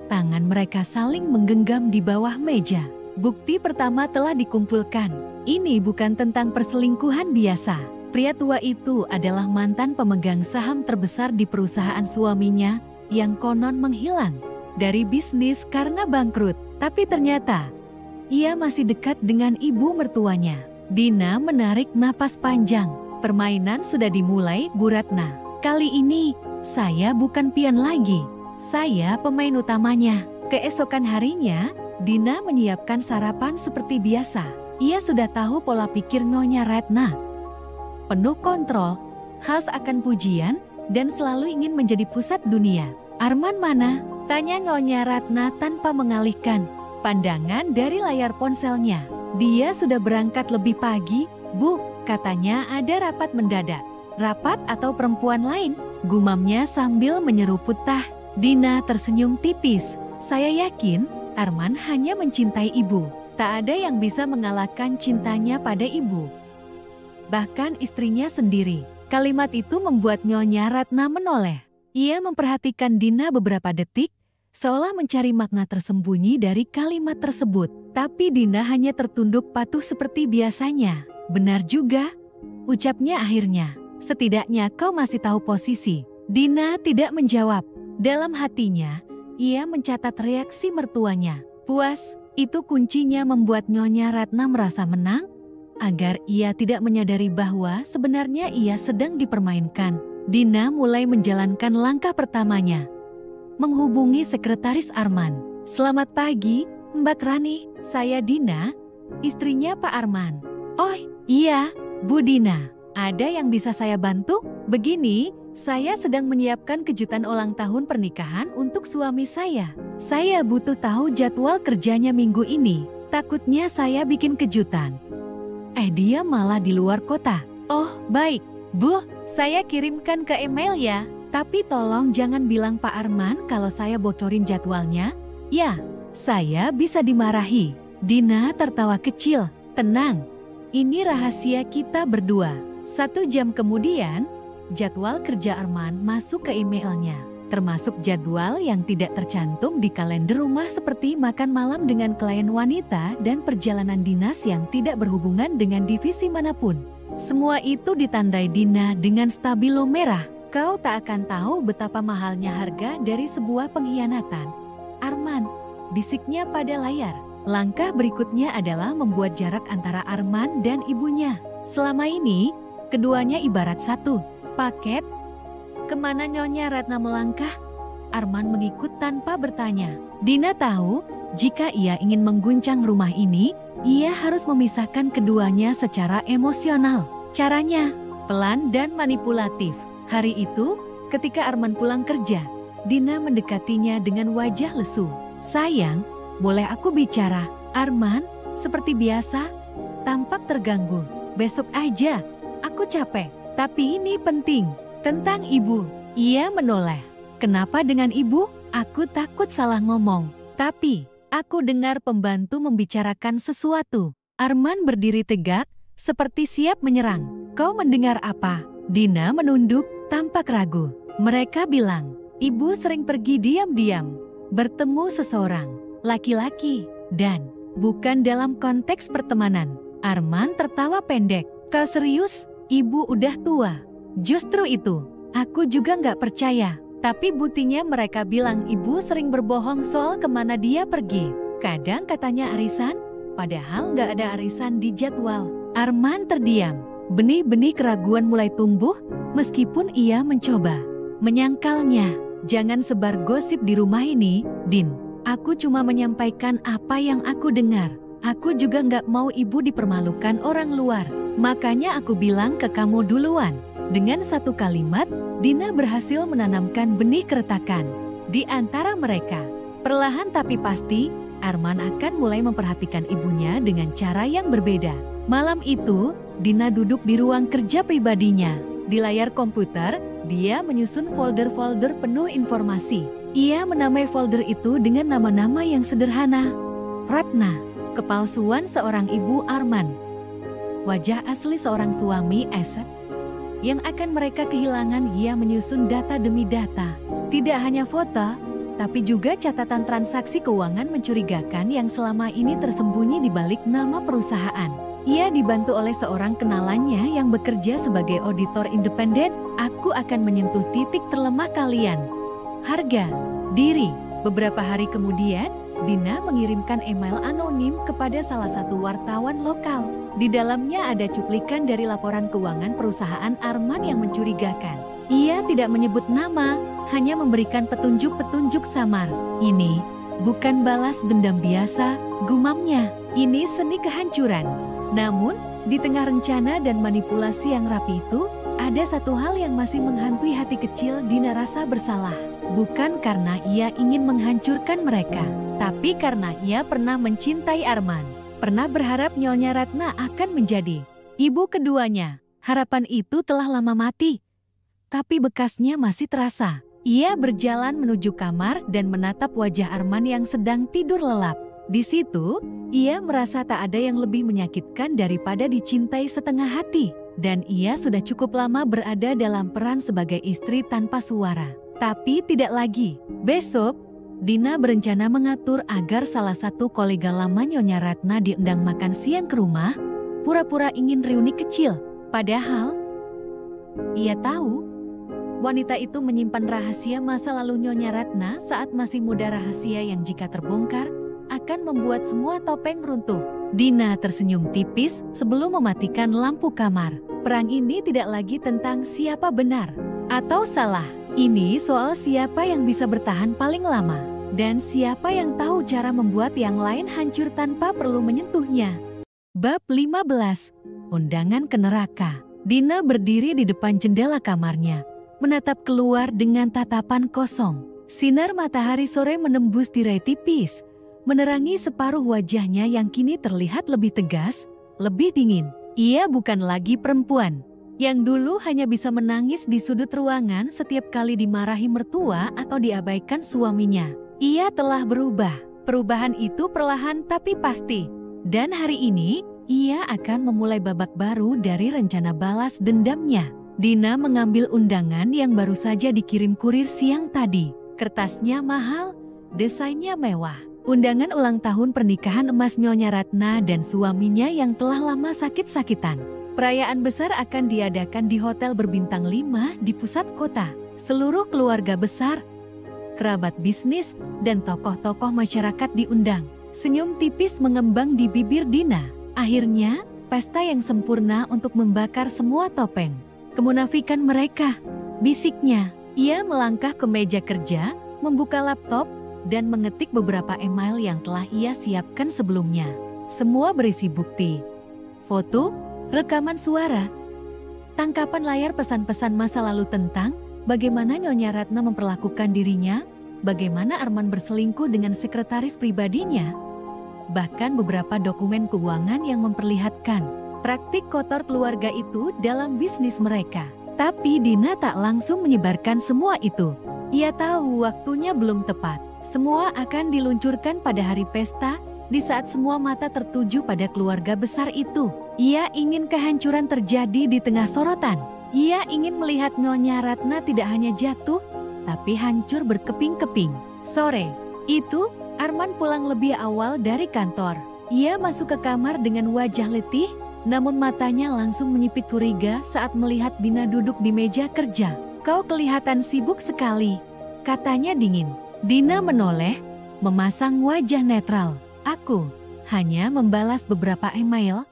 tangan mereka saling menggenggam di bawah meja. Bukti pertama telah dikumpulkan. Ini bukan tentang perselingkuhan biasa. Pria tua itu adalah mantan pemegang saham terbesar di perusahaan suaminya yang konon menghilang dari bisnis karena bangkrut. Tapi ternyata ia masih dekat dengan ibu mertuanya. Dina menarik napas panjang. Permainan sudah dimulai, Bu Ratna. Kali ini saya bukan pion lagi. Saya pemain utamanya. Keesokan harinya, Dina menyiapkan sarapan seperti biasa. Ia sudah tahu pola pikir Nyonya Ratna. Penuh kontrol, khas akan pujian, dan selalu ingin menjadi pusat dunia. Arman mana? Tanya Nyonya Ratna tanpa mengalihkan pandangan dari layar ponselnya. Dia sudah berangkat lebih pagi, Bu, katanya ada rapat mendadak. Rapat atau perempuan lain? Gumamnya sambil menyeruput teh. Dina tersenyum tipis. Saya yakin Arman hanya mencintai ibu. Tak ada yang bisa mengalahkan cintanya pada ibu. Bahkan istrinya sendiri. Kalimat itu membuat Nyonya Ratna menoleh. Ia memperhatikan Dina beberapa detik, seolah mencari makna tersembunyi dari kalimat tersebut. Tapi Dina hanya tertunduk patuh seperti biasanya. Benar juga, ucapnya akhirnya. Setidaknya kau masih tahu posisi. Dina tidak menjawab. Dalam hatinya, ia mencatat reaksi mertuanya. Puas, itu kuncinya membuat Nyonya Ratna merasa menang, agar ia tidak menyadari bahwa sebenarnya ia sedang dipermainkan. Dina mulai menjalankan langkah pertamanya. Menghubungi sekretaris Arman. Selamat pagi, Mbak Rani. Saya Dina, istrinya Pak Arman. Oh, iya, Bu Dina. Ada yang bisa saya bantu? Begini, saya sedang menyiapkan kejutan ulang tahun pernikahan untuk suami saya. Saya butuh tahu jadwal kerjanya minggu ini. Takutnya saya bikin kejutan. Dia malah di luar kota. Oh, baik. Bu, saya kirimkan ke email ya. Tapi tolong jangan bilang Pak Arman kalau saya bocorin jadwalnya. Ya, saya bisa dimarahi. Dina tertawa kecil. Tenang, ini rahasia kita berdua. 1 jam kemudian, jadwal kerja Arman masuk ke emailnya, termasuk jadwal yang tidak tercantum di kalender rumah seperti makan malam dengan klien wanita dan perjalanan dinas yang tidak berhubungan dengan divisi manapun. Semua itu ditandai Dina dengan stabilo merah. Kau tak akan tahu betapa mahalnya harga dari sebuah pengkhianatan. Arman, bisiknya pada layar. Langkah berikutnya adalah membuat jarak antara Arman dan ibunya. Selama ini, keduanya ibarat satu paket. Kemana Nyonya Ratna melangkah? Arman mengikut tanpa bertanya. Dina tahu, jika ia ingin mengguncang rumah ini, ia harus memisahkan keduanya secara emosional. Caranya, pelan dan manipulatif. Hari itu, ketika Arman pulang kerja, Dina mendekatinya dengan wajah lesu. Sayang, boleh aku bicara? Arman, seperti biasa, tampak terganggu. Besok aja, aku capek. Tapi ini penting, tentang ibu. Ia menoleh. Kenapa dengan ibu? Aku takut salah ngomong. Tapi, aku dengar pembantu membicarakan sesuatu. Arman berdiri tegak, seperti siap menyerang. Kau mendengar apa? Dina menunduk, tampak ragu. Mereka bilang, ibu sering pergi diam-diam, bertemu seseorang, laki-laki, dan bukan dalam konteks pertemanan. Arman tertawa pendek. Kau serius? Ibu udah tua. Justru itu, aku juga nggak percaya. Tapi buktinya mereka bilang ibu sering berbohong soal kemana dia pergi. Kadang katanya arisan, padahal nggak ada arisan di jadwal. Arman terdiam. Benih-benih keraguan mulai tumbuh, meskipun ia mencoba menyangkalnya. Jangan sebar gosip di rumah ini, Din. Aku cuma menyampaikan apa yang aku dengar. Aku juga nggak mau ibu dipermalukan orang luar. Makanya aku bilang ke kamu duluan. Dengan satu kalimat, Dina berhasil menanamkan benih keretakan di antara mereka. Perlahan tapi pasti, Arman akan mulai memperhatikan ibunya dengan cara yang berbeda. Malam itu, Dina duduk di ruang kerja pribadinya. Di layar komputer, dia menyusun folder-folder penuh informasi. Ia menamai folder itu dengan nama-nama yang sederhana. Ratna, kepalsuan seorang ibu Arman. Wajah asli seorang suami Esat. Yang akan mereka kehilangan. Ia menyusun data demi data. Tidak hanya foto, tapi juga catatan transaksi keuangan mencurigakan yang selama ini tersembunyi di balik nama perusahaan. Ia dibantu oleh seorang kenalannya yang bekerja sebagai auditor independen. Aku akan menyentuh titik terlemah kalian. Harga diri. Beberapa hari kemudian, Dina mengirimkan email anonim kepada salah satu wartawan lokal. Di dalamnya ada cuplikan dari laporan keuangan perusahaan Arman yang mencurigakan. Ia tidak menyebut nama, hanya memberikan petunjuk-petunjuk samar. Ini bukan balas dendam biasa, gumamnya. Ini seni kehancuran. Namun, di tengah rencana dan manipulasi yang rapi itu, ada satu hal yang masih menghantui hati kecil Dina. Rasa bersalah. Bukan karena ia ingin menghancurkan mereka, tapi karena ia pernah mencintai Arman. Pernah berharap Nyonya Ratna akan menjadi ibu keduanya. Harapan itu telah lama mati, tapi bekasnya masih terasa. Ia berjalan menuju kamar dan menatap wajah Arman yang sedang tidur lelap. Di situ, ia merasa tak ada yang lebih menyakitkan daripada dicintai setengah hati. Dan ia sudah cukup lama berada dalam peran sebagai istri tanpa suara. Tapi tidak lagi. Besok, Dina berencana mengatur agar salah satu kolega lama Nyonya Ratna diundang makan siang ke rumah, pura-pura ingin reuni kecil. Padahal, ia tahu, wanita itu menyimpan rahasia masa lalu Nyonya Ratna saat masih muda, rahasia yang jika terbongkar, akan membuat semua topeng runtuh. Dina tersenyum tipis sebelum mematikan lampu kamar. Perang ini tidak lagi tentang siapa benar atau salah. Ini soal siapa yang bisa bertahan paling lama, dan siapa yang tahu cara membuat yang lain hancur tanpa perlu menyentuhnya. Bab 15. Undangan ke neraka. Dina berdiri di depan jendela kamarnya, menatap keluar dengan tatapan kosong. Sinar matahari sore menembus tirai tipis, menerangi separuh wajahnya yang kini terlihat lebih tegas, lebih dingin. Ia bukan lagi perempuan yang dulu hanya bisa menangis di sudut ruangan setiap kali dimarahi mertua atau diabaikan suaminya. Ia telah berubah. Perubahan itu perlahan tapi pasti. Dan hari ini, ia akan memulai babak baru dari rencana balas dendamnya. Dina mengambil undangan yang baru saja dikirim kurir siang tadi. Kertasnya mahal, desainnya mewah. Undangan ulang tahun pernikahan emas Nyonya Ratna dan suaminya yang telah lama sakit-sakitan. Perayaan besar akan diadakan di hotel berbintang 5 di pusat kota. Seluruh keluarga besar, kerabat bisnis, dan tokoh-tokoh masyarakat diundang. Senyum tipis mengembang di bibir Dina. Akhirnya, pesta yang sempurna untuk membakar semua topeng kemunafikan mereka. Bisiknya, ia melangkah ke meja kerja, membuka laptop, dan mengetik beberapa email yang telah ia siapkan sebelumnya. Semua berisi bukti, foto, rekaman suara, tangkapan layar pesan-pesan masa lalu tentang bagaimana Nyonya Ratna memperlakukan dirinya, bagaimana Arman berselingkuh dengan sekretaris pribadinya, bahkan beberapa dokumen keuangan yang memperlihatkan praktik kotor keluarga itu dalam bisnis mereka. Tapi Dina tak langsung menyebarkan semua itu. Ia tahu waktunya belum tepat. Semua akan diluncurkan pada hari pesta, di saat semua mata tertuju pada keluarga besar itu. Ia ingin kehancuran terjadi di tengah sorotan. Ia ingin melihat Nyonya Ratna tidak hanya jatuh, tapi hancur berkeping-keping. Sore itu, Arman pulang lebih awal dari kantor. Ia masuk ke kamar dengan wajah letih, namun matanya langsung menyipit curiga saat melihat Dina duduk di meja kerja. "Kau kelihatan sibuk sekali," katanya dingin. Dina menoleh, memasang wajah netral. "Aku hanya membalas beberapa email."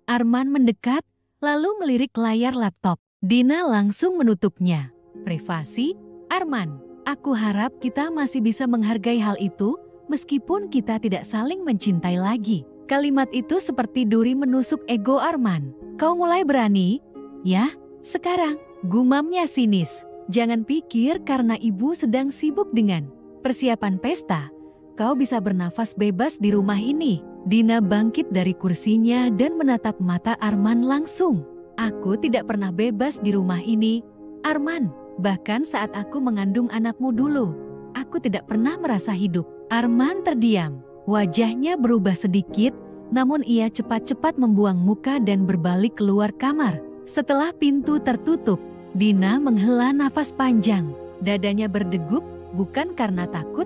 Arman mendekat, lalu melirik layar laptop. Dina langsung menutupnya. "Privasi, Arman." Aku harap kita masih bisa menghargai hal itu, meskipun kita tidak saling mencintai lagi. Kalimat itu seperti duri menusuk ego Arman. Kau mulai berani? Ya, sekarang, gumamnya sinis. Jangan pikir karena ibu sedang sibuk dengan persiapan pesta, kau bisa bernafas bebas di rumah ini. Dina bangkit dari kursinya dan menatap mata Arman langsung. Aku tidak pernah bebas di rumah ini, Arman. Bahkan saat aku mengandung anakmu dulu, aku tidak pernah merasa hidup. Arman terdiam. Wajahnya berubah sedikit, namun ia cepat-cepat membuang muka dan berbalik keluar kamar. Setelah pintu tertutup, Dina menghela nafas panjang. Dadanya berdegup, bukan karena takut,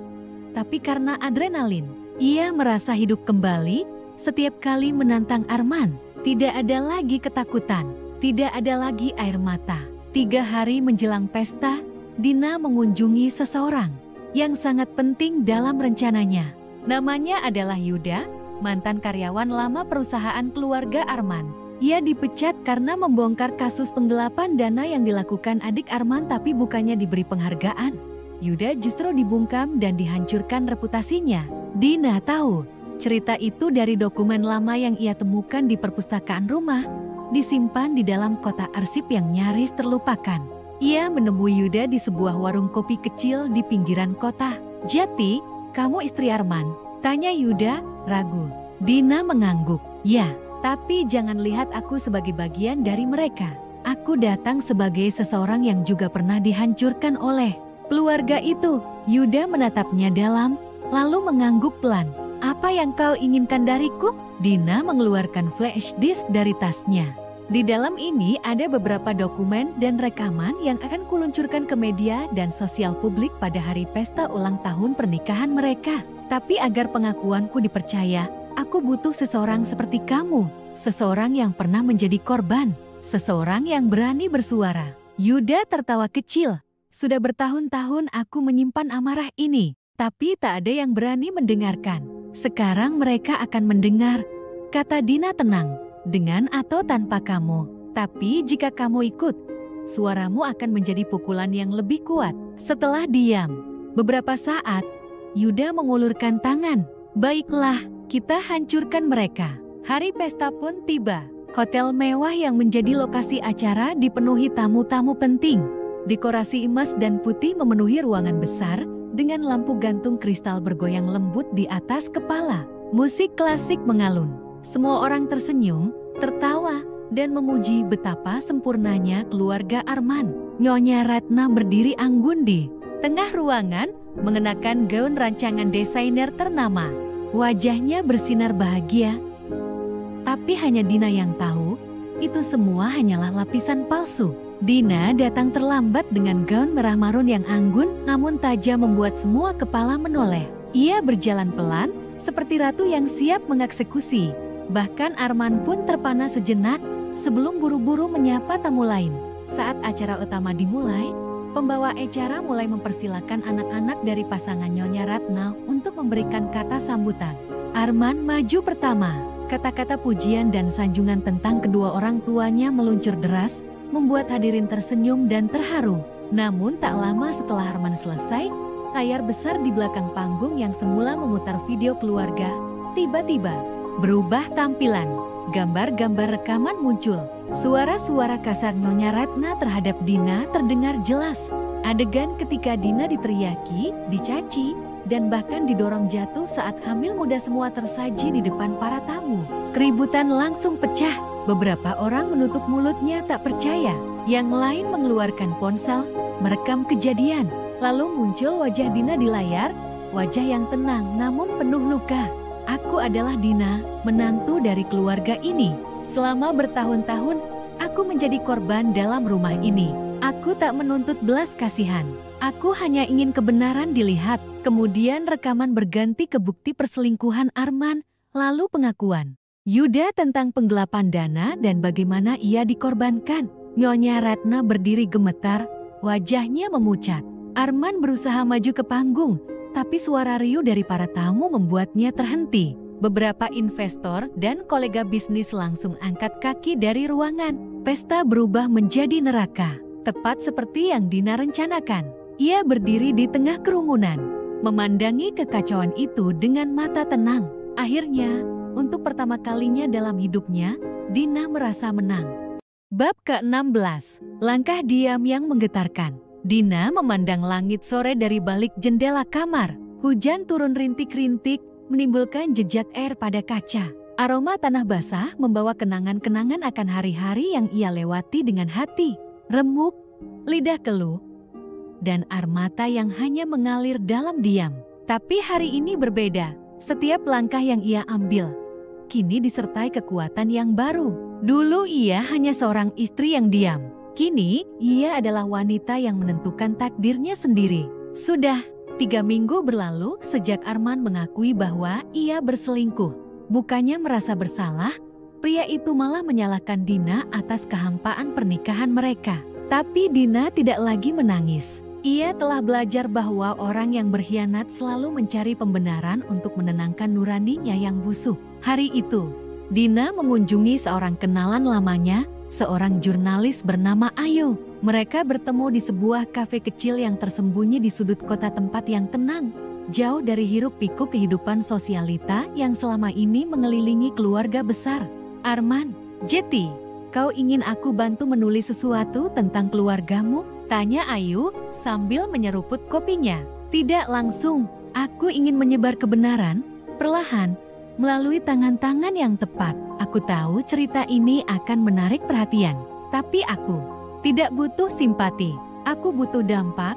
tapi karena adrenalin. Ia merasa hidup kembali setiap kali menantang Arman. Tidak ada lagi ketakutan, tidak ada lagi air mata. 3 hari menjelang pesta, Dina mengunjungi seseorang yang sangat penting dalam rencananya. Namanya adalah Yuda, mantan karyawan lama perusahaan keluarga Arman. Ia dipecat karena membongkar kasus penggelapan dana yang dilakukan adik Arman tapi bukannya diberi penghargaan. Yuda justru dibungkam dan dihancurkan reputasinya. Dina tahu cerita itu dari dokumen lama yang ia temukan di perpustakaan rumah, disimpan di dalam kotak arsip yang nyaris terlupakan. Ia menemui Yuda di sebuah warung kopi kecil di pinggiran kota. "Jati, kamu istri Arman?" tanya Yuda, ragu. Dina mengangguk. "Ya, tapi jangan lihat aku sebagai bagian dari mereka. Aku datang sebagai seseorang yang juga pernah dihancurkan oleh keluarga itu." Yuda menatapnya dalam, lalu mengangguk pelan. "Apa yang kau inginkan dariku?" Dina mengeluarkan flash disk dari tasnya. Di dalam ini ada beberapa dokumen dan rekaman yang akan kuluncurkan ke media dan sosial publik pada hari pesta ulang tahun pernikahan mereka. Tapi agar pengakuanku dipercaya, aku butuh seseorang seperti kamu. Seseorang yang pernah menjadi korban. Seseorang yang berani bersuara. Yuda tertawa kecil. "Sudah bertahun-tahun aku menyimpan amarah ini, tapi tak ada yang berani mendengarkan. Sekarang mereka akan mendengar," kata Dina tenang. "Dengan atau tanpa kamu. Tapi jika kamu ikut, suaramu akan menjadi pukulan yang lebih kuat." Setelah diam beberapa saat, Yuda mengulurkan tangan. "Baiklah, kita hancurkan mereka." Hari pesta pun tiba. Hotel mewah yang menjadi lokasi acara dipenuhi tamu-tamu penting. Dekorasi emas dan putih memenuhi ruangan besar dengan lampu gantung kristal bergoyang lembut di atas kepala. Musik klasik mengalun. Semua orang tersenyum, tertawa, dan memuji betapa sempurnanya keluarga Arman. Nyonya Ratna berdiri anggun di tengah ruangan, mengenakan gaun rancangan desainer ternama. Wajahnya bersinar bahagia. Tapi hanya Dina yang tahu, itu semua hanyalah lapisan palsu. Dina datang terlambat dengan gaun merah marun yang anggun namun tajam membuat semua kepala menoleh. Ia berjalan pelan, seperti ratu yang siap mengeksekusi. Bahkan Arman pun terpana sejenak sebelum buru-buru menyapa tamu lain. Saat acara utama dimulai, pembawa acara mulai mempersilakan anak-anak dari pasangan Nyonya Ratna untuk memberikan kata sambutan. Arman maju pertama. Kata-kata pujian dan sanjungan tentang kedua orang tuanya meluncur deras, membuat hadirin tersenyum dan terharu. Namun tak lama setelah Arman selesai, layar besar di belakang panggung yang semula memutar video keluarga, tiba-tiba berubah tampilan. Gambar-gambar rekaman muncul. Suara-suara kasar Nyonya Ratna terhadap Dina terdengar jelas. Adegan ketika Dina diteriaki, dicaci, dan bahkan didorong jatuh saat hamil muda semua tersaji di depan para tamu. Keributan langsung pecah. Beberapa orang menutup mulutnya tak percaya. Yang lain mengeluarkan ponsel, merekam kejadian. Lalu muncul wajah Dina di layar, wajah yang tenang namun penuh luka. "Aku adalah Dina, menantu dari keluarga ini. Selama bertahun-tahun, aku menjadi korban dalam rumah ini. Aku tak menuntut belas kasihan. Aku hanya ingin kebenaran dilihat." Kemudian rekaman berganti ke bukti perselingkuhan Arman, lalu pengakuan Yuda tentang penggelapan dana dan bagaimana ia dikorbankan. Nyonya Ratna berdiri gemetar, wajahnya memucat. Arman berusaha maju ke panggung, tapi suara riuh dari para tamu membuatnya terhenti. Beberapa investor dan kolega bisnis langsung angkat kaki dari ruangan. Pesta berubah menjadi neraka, tepat seperti yang Dina rencanakan. Ia berdiri di tengah kerumunan, memandangi kekacauan itu dengan mata tenang. Akhirnya, untuk pertama kalinya dalam hidupnya, Dina merasa menang. Bab ke-16, langkah diam yang menggetarkan. Dina memandang langit sore dari balik jendela kamar. Hujan turun rintik-rintik, menimbulkan jejak air pada kaca. Aroma tanah basah membawa kenangan-kenangan akan hari-hari yang ia lewati dengan hati remuk, lidah keluh, dan air mata yang hanya mengalir dalam diam. Tapi hari ini berbeda. Setiap langkah yang ia ambil kini disertai kekuatan yang baru. Dulu ia hanya seorang istri yang diam. Kini ia adalah wanita yang menentukan takdirnya sendiri. Sudah 3 minggu berlalu sejak Arman mengakui bahwa ia berselingkuh. Bukannya merasa bersalah, pria itu malah menyalahkan Dina atas kehampaan pernikahan mereka. Tapi Dina tidak lagi menangis. Ia telah belajar bahwa orang yang berkhianat selalu mencari pembenaran untuk menenangkan nuraninya yang busuk. Hari itu, Dina mengunjungi seorang kenalan lamanya, seorang jurnalis bernama Ayu. Mereka bertemu di sebuah kafe kecil yang tersembunyi di sudut kota, tempat yang tenang, jauh dari hiruk-pikuk kehidupan sosialita yang selama ini mengelilingi keluarga besar. Arman, Jeti, kau ingin aku bantu menulis sesuatu tentang keluargamu? Tanya Ayu sambil menyeruput kopinya. Tidak langsung, aku ingin menyebar kebenaran, perlahan, melalui tangan-tangan yang tepat. Aku tahu cerita ini akan menarik perhatian, tapi aku tidak butuh simpati. Aku butuh dampak,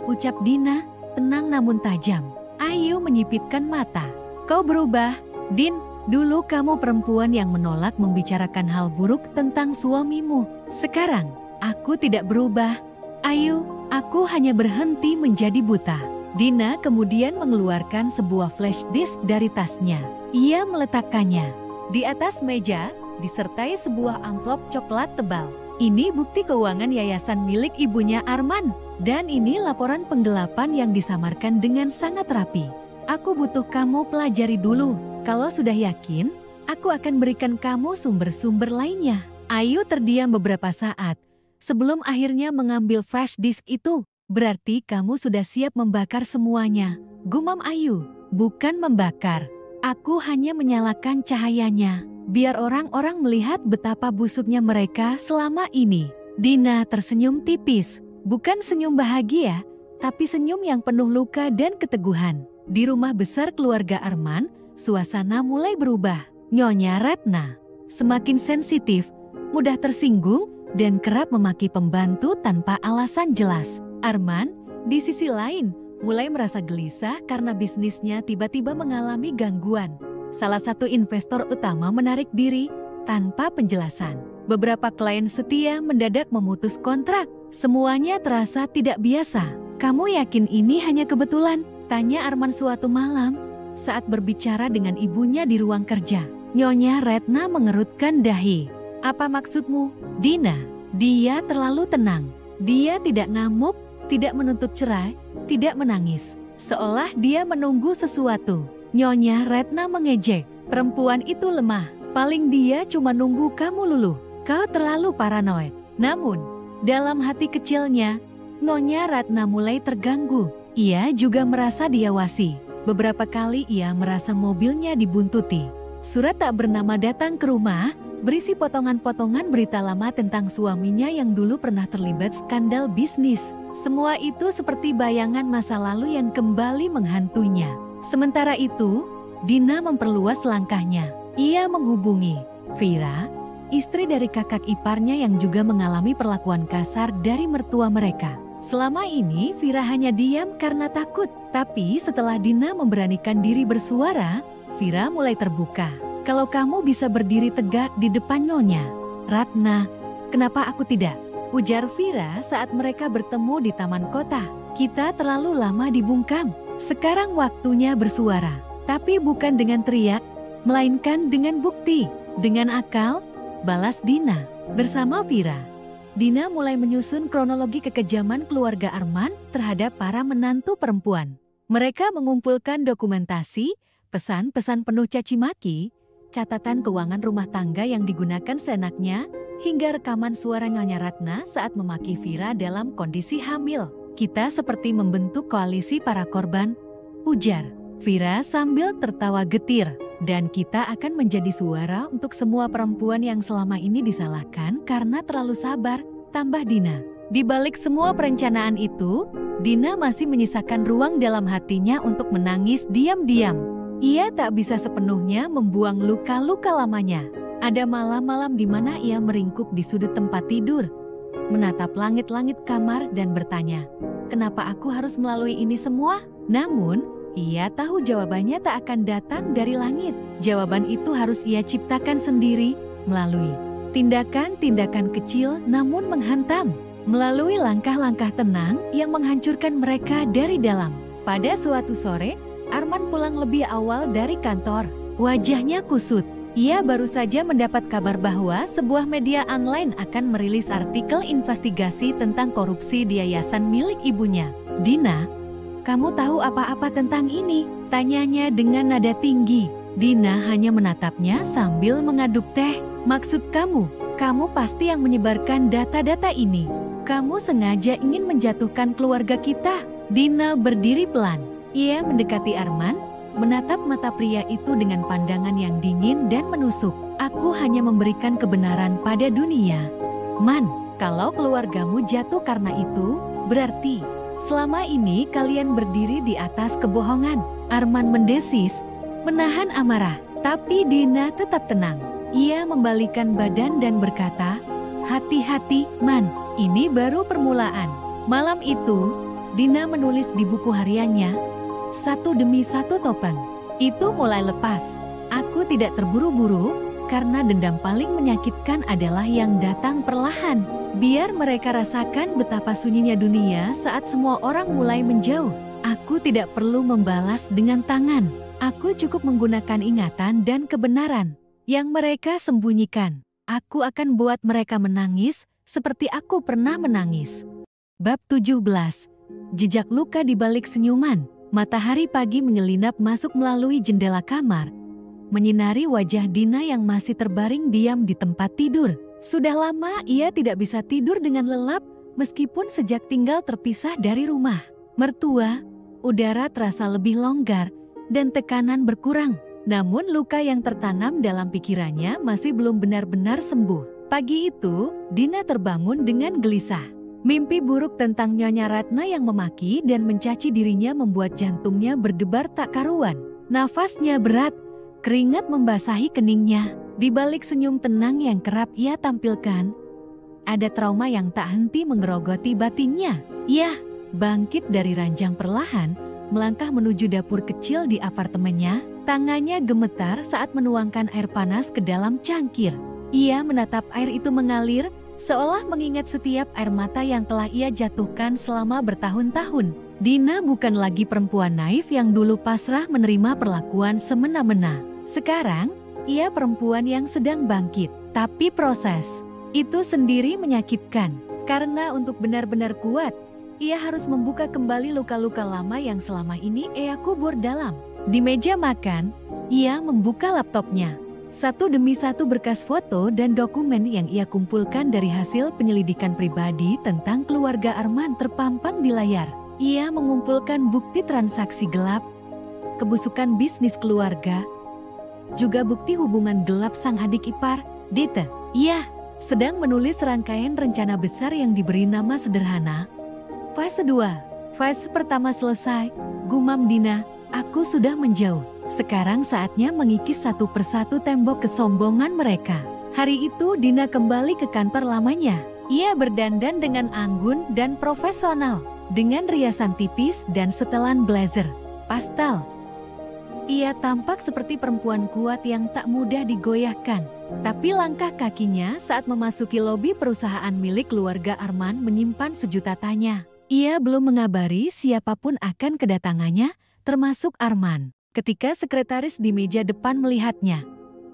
ucap Dina, tenang namun tajam. Ayu menyipitkan mata. Kau berubah, Din. Dulu kamu perempuan yang menolak membicarakan hal buruk tentang suamimu. Sekarang, aku tidak berubah. Ayu, aku hanya berhenti menjadi buta. Dina kemudian mengeluarkan sebuah flash disk dari tasnya. Ia meletakkannya di atas meja, disertai sebuah amplop coklat tebal. Ini bukti keuangan yayasan milik ibunya Arman. Dan ini laporan penggelapan yang disamarkan dengan sangat rapi. Aku butuh kamu pelajari dulu. Kalau sudah yakin, aku akan berikan kamu sumber-sumber lainnya. Ayu terdiam beberapa saat sebelum akhirnya mengambil flash disk itu. Berarti kamu sudah siap membakar semuanya, gumam Ayu. Bukan membakar, aku hanya menyalakan cahayanya, biar orang-orang melihat betapa busuknya mereka selama ini. Dina tersenyum tipis, bukan senyum bahagia, tapi senyum yang penuh luka dan keteguhan. Di rumah besar keluarga Arman, suasana mulai berubah. Nyonya Ratna semakin sensitif, mudah tersinggung, dan kerap memaki pembantu tanpa alasan jelas. Arman, di sisi lain, mulai merasa gelisah karena bisnisnya tiba-tiba mengalami gangguan. Salah satu investor utama menarik diri tanpa penjelasan. Beberapa klien setia mendadak memutus kontrak. Semuanya terasa tidak biasa. Kamu yakin ini hanya kebetulan? Tanya Arman suatu malam saat berbicara dengan ibunya di ruang kerja. Nyonya Retna mengerutkan dahi. Apa maksudmu, Dina? Dia terlalu tenang. Dia tidak ngamuk, tidak menuntut cerai, tidak menangis. Seolah dia menunggu sesuatu. Nyonya Retna mengejek. Perempuan itu lemah. Paling dia cuma nunggu kamu luluh. Kau terlalu paranoid. Namun, dalam hati kecilnya, Nyonya Ratna mulai terganggu. Ia juga merasa diawasi. Beberapa kali ia merasa mobilnya dibuntuti. Surat tak bernama datang ke rumah, berisi potongan-potongan berita lama tentang suaminya yang dulu pernah terlibat skandal bisnis. Semua itu seperti bayangan masa lalu yang kembali menghantuinya. Sementara itu, Dina memperluas langkahnya. Ia menghubungi Vira, istri dari kakak iparnya yang juga mengalami perlakuan kasar dari mertua mereka. Selama ini Vira hanya diam karena takut, tapi setelah Dina memberanikan diri bersuara, Vira mulai terbuka. Kalau kamu bisa berdiri tegak di depan Nyonya Ratna, kenapa aku tidak? Ujar Vira saat mereka bertemu di taman kota. Kita terlalu lama dibungkam, sekarang waktunya bersuara. Tapi bukan dengan teriak, melainkan dengan bukti, dengan akal, balas Dina. Bersama Vira, Dina mulai menyusun kronologi kekejaman keluarga Arman terhadap para menantu perempuan. Mereka mengumpulkan dokumentasi, pesan-pesan penuh caci maki, catatan keuangan rumah tangga yang digunakan seenaknya, hingga rekaman suara Nyonya Ratna saat memaki Vira dalam kondisi hamil. Kita seperti membentuk koalisi para korban, ujar Vira sambil tertawa getir. Dan kita akan menjadi suara untuk semua perempuan yang selama ini disalahkan karena terlalu sabar, tambah Dina. Di balik semua perencanaan itu, Dina masih menyisakan ruang dalam hatinya untuk menangis diam-diam. Ia tak bisa sepenuhnya membuang luka-luka lamanya. Ada malam-malam di mana ia meringkuk di sudut tempat tidur, menatap langit-langit kamar dan bertanya, "Kenapa aku harus melalui ini semua?" Namun, ia tahu jawabannya tak akan datang dari langit. Jawaban itu harus ia ciptakan sendiri melalui tindakan-tindakan kecil namun menghantam. Melalui langkah-langkah tenang yang menghancurkan mereka dari dalam. Pada suatu sore, Arman pulang lebih awal dari kantor. Wajahnya kusut. Ia baru saja mendapat kabar bahwa sebuah media online akan merilis artikel investigasi tentang korupsi di yayasan milik ibunya. "Dina, kamu tahu apa-apa tentang ini?" tanyanya dengan nada tinggi. Dina hanya menatapnya sambil mengaduk teh. "Maksud kamu pasti yang menyebarkan data-data ini. Kamu sengaja ingin menjatuhkan keluarga kita." Dina berdiri pelan. Ia mendekati Arman, menatap mata pria itu dengan pandangan yang dingin dan menusuk. "Aku hanya memberikan kebenaran pada dunia. Man, kalau keluargamu jatuh karena itu, berarti selama ini kalian berdiri di atas kebohongan." Arman mendesis, menahan amarah, tapi Dina tetap tenang. Ia membalikkan badan dan berkata, "Hati-hati, Man, ini baru permulaan." Malam itu, Dina menulis di buku hariannya, satu demi satu topeng itu mulai lepas. "Aku tidak terburu-buru, karena dendam paling menyakitkan adalah yang datang perlahan. Biar mereka rasakan betapa sunyinya dunia saat semua orang mulai menjauh. Aku tidak perlu membalas dengan tangan. Aku cukup menggunakan ingatan dan kebenaran yang mereka sembunyikan. Aku akan buat mereka menangis seperti aku pernah menangis." Bab 17. Jejak luka di balik senyuman. Matahari pagi menyelinap masuk melalui jendela kamar, menyinari wajah Dina yang masih terbaring diam di tempat tidur. Sudah lama ia tidak bisa tidur dengan lelap, meskipun sejak tinggal terpisah dari rumah mertua. Udara terasa lebih longgar dan tekanan berkurang. Namun luka yang tertanam dalam pikirannya masih belum benar-benar sembuh. Pagi itu, Dina terbangun dengan gelisah. Mimpi buruk tentang Nyonya Ratna yang memaki dan mencaci dirinya membuat jantungnya berdebar tak karuan. Nafasnya berat, keringat membasahi keningnya. Di balik senyum tenang yang kerap ia tampilkan, ada trauma yang tak henti menggerogoti batinnya. Ia bangkit dari ranjang perlahan, melangkah menuju dapur kecil di apartemennya. Tangannya gemetar saat menuangkan air panas ke dalam cangkir. Ia menatap air itu mengalir, seolah mengingat setiap air mata yang telah ia jatuhkan selama bertahun-tahun. Dina bukan lagi perempuan naif yang dulu pasrah menerima perlakuan semena-mena. Sekarang, ia perempuan yang sedang bangkit. Tapi proses itu sendiri menyakitkan. Karena untuk benar-benar kuat, ia harus membuka kembali luka-luka lama yang selama ini ia kubur dalam. Di meja makan, ia membuka laptopnya. Satu demi satu berkas foto dan dokumen yang ia kumpulkan dari hasil penyelidikan pribadi tentang keluarga Arman terpampang di layar. Ia mengumpulkan bukti transaksi gelap, kebusukan bisnis keluarga, juga bukti hubungan gelap sang adik ipar, Dita. Ia sedang menulis rangkaian rencana besar yang diberi nama sederhana. Fase 2. Fase pertama selesai, gumam Dina. Aku sudah menjauh. Sekarang saatnya mengikis satu persatu tembok kesombongan mereka. Hari itu Dina kembali ke kantor lamanya. Ia berdandan dengan anggun dan profesional, dengan riasan tipis dan setelan blazer pastel. Ia tampak seperti perempuan kuat yang tak mudah digoyahkan. Tapi langkah kakinya saat memasuki lobi perusahaan milik keluarga Arman menyimpan sejuta tanya. Ia belum mengabari siapapun akan kedatangannya, termasuk Arman. Ketika sekretaris di meja depan melihatnya,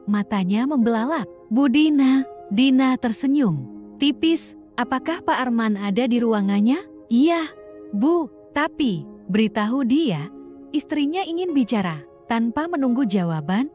matanya membelalak. "Bu Dina." Dina tersenyum tipis. "Apakah Pak Arman ada di ruangannya?" "Iya, Bu, tapi..." Beritahu dia, istrinya ingin bicara. Tanpa menunggu jawaban,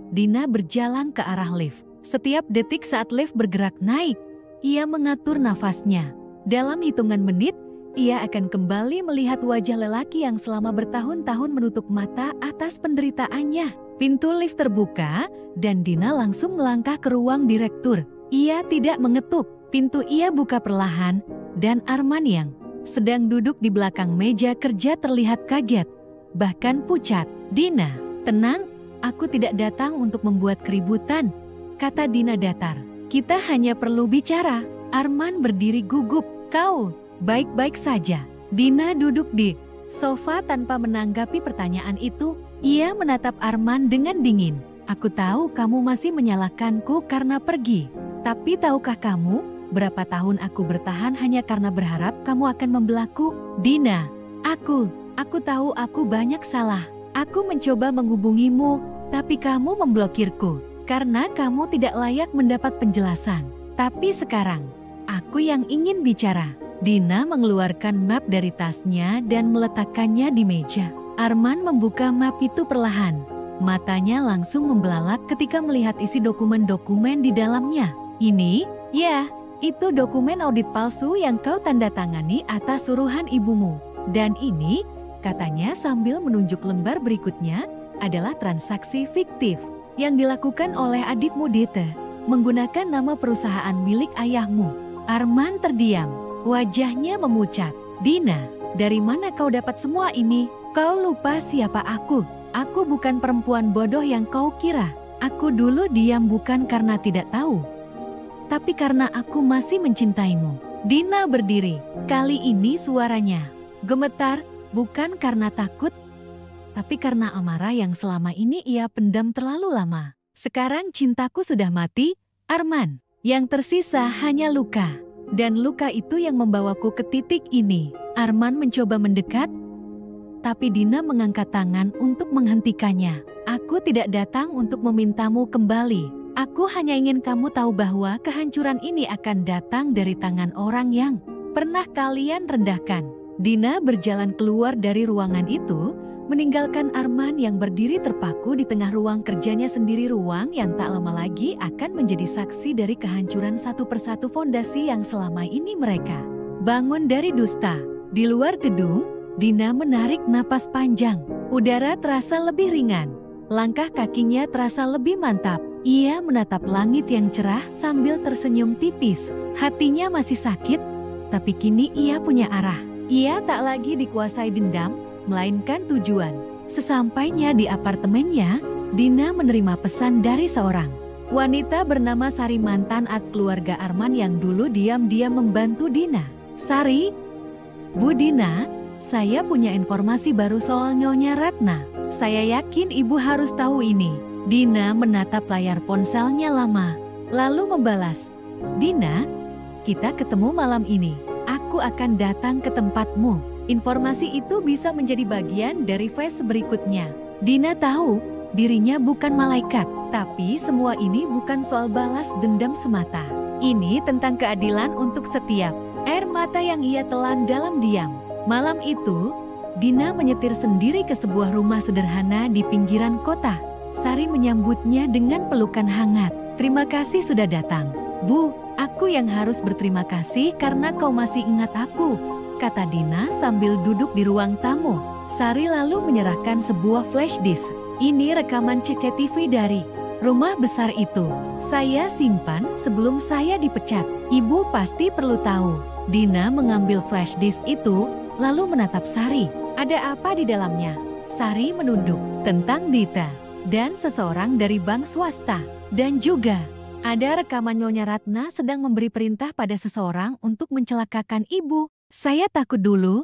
Dina berjalan ke arah lift. Setiap detik saat lift bergerak naik, ia mengatur nafasnya. Dalam hitungan menit, ia akan kembali melihat wajah lelaki yang selama bertahun-tahun menutup mata atas penderitaannya. Pintu lift terbuka, dan Dina langsung melangkah ke ruang direktur. Ia tidak mengetuk, pintu ia buka perlahan, dan Arman yang sedang duduk di belakang meja kerja terlihat kaget, bahkan pucat. "Dina, tenang, aku tidak datang untuk membuat keributan," kata Dina datar. "Kita hanya perlu bicara." Arman berdiri gugup. "Kau baik-baik saja?" Dina duduk di sofa tanpa menanggapi pertanyaan itu. Ia menatap Arman dengan dingin. "Aku tahu kamu masih menyalahkanku karena pergi. Tapi tahukah kamu berapa tahun aku bertahan hanya karena berharap kamu akan membelaku?" "Dina, aku tahu aku banyak salah. Aku mencoba menghubungimu, tapi kamu memblokirku karena kamu tidak layak mendapat penjelasan. Tapi sekarang, aku yang ingin bicara." Dina mengeluarkan map dari tasnya dan meletakkannya di meja. Arman membuka map itu perlahan. Matanya langsung membelalak ketika melihat isi dokumen-dokumen di dalamnya. "Ini, ya, itu dokumen audit palsu yang kau tanda tangani atas suruhan ibumu. Dan ini," katanya sambil menunjuk lembar berikutnya, "adalah transaksi fiktif yang dilakukan oleh adikmu Dete menggunakan nama perusahaan milik ayahmu." Arman terdiam. Wajahnya memucat. "Dina, dari mana kau dapat semua ini? Kau lupa siapa aku? Aku bukan perempuan bodoh yang kau kira. Aku dulu diam bukan karena tidak tahu, tapi karena aku masih mencintaimu." Dina berdiri. Kali ini suaranya gemetar, bukan karena takut, tapi karena amarah yang selama ini ia pendam terlalu lama. "Sekarang cintaku sudah mati, Arman. Yang tersisa hanya luka. Dan luka itu yang membawaku ke titik ini." Arman mencoba mendekat, tapi Dina mengangkat tangan untuk menghentikannya. "Aku tidak datang untuk memintamu kembali. Aku hanya ingin kamu tahu bahwa kehancuran ini akan datang dari tangan orang yang pernah kalian rendahkan." Dina berjalan keluar dari ruangan itu, meninggalkan Arman yang berdiri terpaku di tengah ruang kerjanya sendiri, ruang yang tak lama lagi akan menjadi saksi dari kehancuran satu persatu fondasi yang selama ini mereka bangun dari dusta. Di luar gedung, Dina menarik napas panjang. Udara terasa lebih ringan. Langkah kakinya terasa lebih mantap. Ia menatap langit yang cerah sambil tersenyum tipis. Hatinya masih sakit, tapi kini ia punya arah. Ia tak lagi dikuasai dendam, melainkan tujuan. Sesampainya di apartemennya, Dina menerima pesan dari seorang wanita bernama Sari, mantan ad keluarga Arman yang dulu diam-diam membantu Dina. "Sari, Bu Dina, saya punya informasi baru soal Nyonya Ratna. Saya yakin ibu harus tahu ini." Dina menatap layar ponselnya lama, lalu membalas, "Dina, kita ketemu malam ini. Aku akan datang ke tempatmu." Informasi itu bisa menjadi bagian dari fase berikutnya. Dina tahu dirinya bukan malaikat, tapi semua ini bukan soal balas dendam semata. Ini tentang keadilan untuk setiap air mata yang ia telan dalam diam. Malam itu, Dina menyetir sendiri ke sebuah rumah sederhana di pinggiran kota. Sari menyambutnya dengan pelukan hangat. "Terima kasih sudah datang, Bu. Aku yang harus berterima kasih karena kau masih ingat aku," kata Dina sambil duduk di ruang tamu. Sari lalu menyerahkan sebuah flash disk. "Ini rekaman CCTV dari rumah besar itu. Saya simpan sebelum saya dipecat. Ibu pasti perlu tahu." Dina mengambil flash disk itu, lalu menatap Sari. "Ada apa di dalamnya?" Sari menunduk. "Tentang Dita dan seseorang dari bank swasta. Dan juga ada rekaman Nyonya Ratna sedang memberi perintah pada seseorang untuk mencelakakan ibu. Saya takut dulu,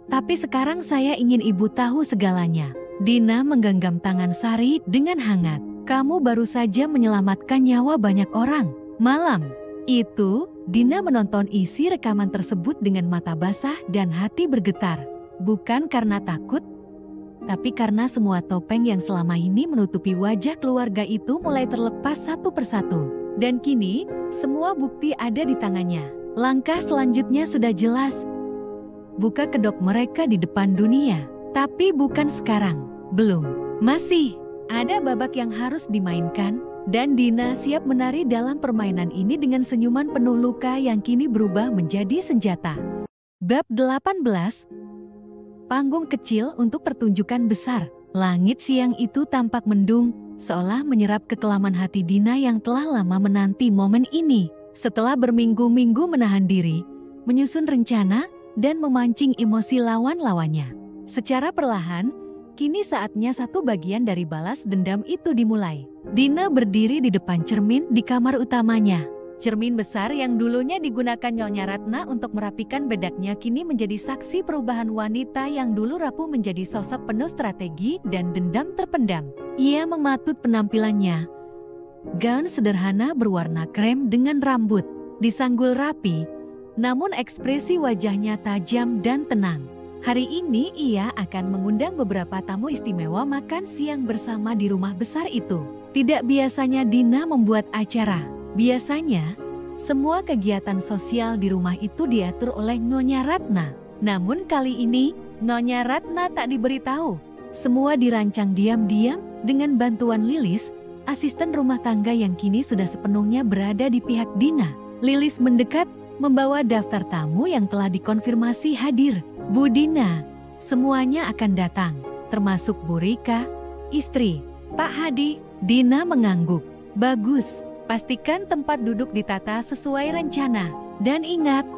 tapi sekarang saya ingin ibu tahu segalanya." Dina menggenggam tangan Sari dengan hangat. "Kamu baru saja menyelamatkan nyawa banyak orang." Malam itu, Dina menonton isi rekaman tersebut dengan mata basah dan hati bergetar. Bukan karena takut, tapi karena semua topeng yang selama ini menutupi wajah keluarga itu mulai terlepas satu persatu. Dan kini, semua bukti ada di tangannya. Langkah selanjutnya sudah jelas. Buka kedok mereka di depan dunia. Tapi bukan sekarang. Belum. Masih ada babak yang harus dimainkan. Dan Dina siap menari dalam permainan ini dengan senyuman penuh luka yang kini berubah menjadi senjata. Bab 18. Panggung kecil untuk pertunjukan besar. Langit siang itu tampak mendung, seolah menyerap kekelaman hati Dina yang telah lama menanti momen ini. Setelah berminggu-minggu menahan diri, menyusun rencana, dan memancing emosi lawan-lawannya. Secara perlahan, kini saatnya satu bagian dari balas dendam itu dimulai. Dina berdiri di depan cermin di kamar utamanya. Cermin besar yang dulunya digunakan Nyonya Ratna untuk merapikan bedaknya kini menjadi saksi perubahan wanita yang dulu rapuh menjadi sosok penuh strategi dan dendam terpendam. Ia mematut penampilannya. Gaun sederhana berwarna krem dengan rambut disanggul rapi, namun ekspresi wajahnya tajam dan tenang. Hari ini ia akan mengundang beberapa tamu istimewa makan siang bersama di rumah besar itu. Tidak biasanya Dina membuat acara. Biasanya, semua kegiatan sosial di rumah itu diatur oleh Nyonya Ratna. Namun kali ini, Nyonya Ratna tak diberitahu. Semua dirancang diam-diam dengan bantuan Lilis, asisten rumah tangga yang kini sudah sepenuhnya berada di pihak Dina. Lilis mendekat, membawa daftar tamu yang telah dikonfirmasi hadir. Bu Dina, semuanya akan datang, termasuk Bu Rika, istri, Pak Hadi. Dina mengangguk. Bagus. Pastikan tempat duduk ditata sesuai rencana. Dan ingat,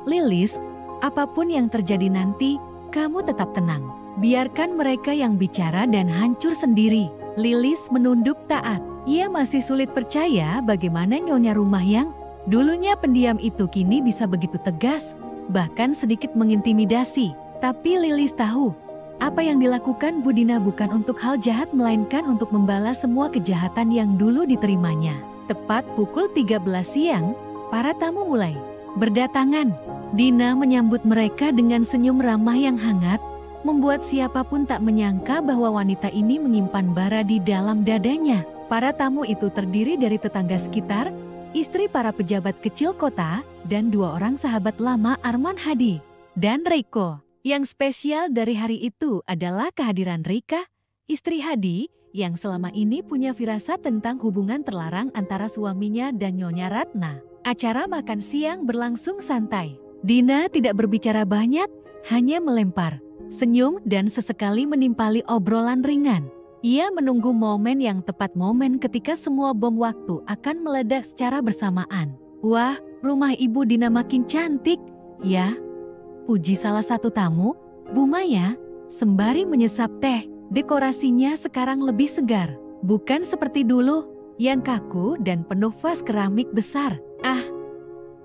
Lilis, apapun yang terjadi nanti, kamu tetap tenang. Biarkan mereka yang bicara dan hancur sendiri. Lilis menunduk taat. Ia masih sulit percaya bagaimana nyonya rumah yang dulunya pendiam itu kini bisa begitu tegas, bahkan sedikit mengintimidasi. Tapi Lilis tahu, apa yang dilakukan Bu Dina bukan untuk hal jahat melainkan untuk membalas semua kejahatan yang dulu diterimanya. Tepat pukul 13 siang, para tamu mulai berdatangan. Dina menyambut mereka dengan senyum ramah yang hangat, membuat siapapun tak menyangka bahwa wanita ini menyimpan bara di dalam dadanya. Para tamu itu terdiri dari tetangga sekitar, istri para pejabat kecil kota, dan 2 orang sahabat lama Arman Hadi dan Riko. Yang spesial dari hari itu adalah kehadiran Rika, istri Hadi, yang selama ini punya firasat tentang hubungan terlarang antara suaminya dan Nyonya Ratna. Acara makan siang berlangsung santai. Dina tidak berbicara banyak, hanya melempar senyum dan sesekali menimpali obrolan ringan. Ia menunggu momen yang tepat, momen ketika semua bom waktu akan meledak secara bersamaan. Wah, rumah Ibu Dina makin cantik, ya, puji salah satu tamu, Bu Maya, sembari menyesap teh. Dekorasinya sekarang lebih segar, bukan seperti dulu, yang kaku dan penuh vas keramik besar. Ah,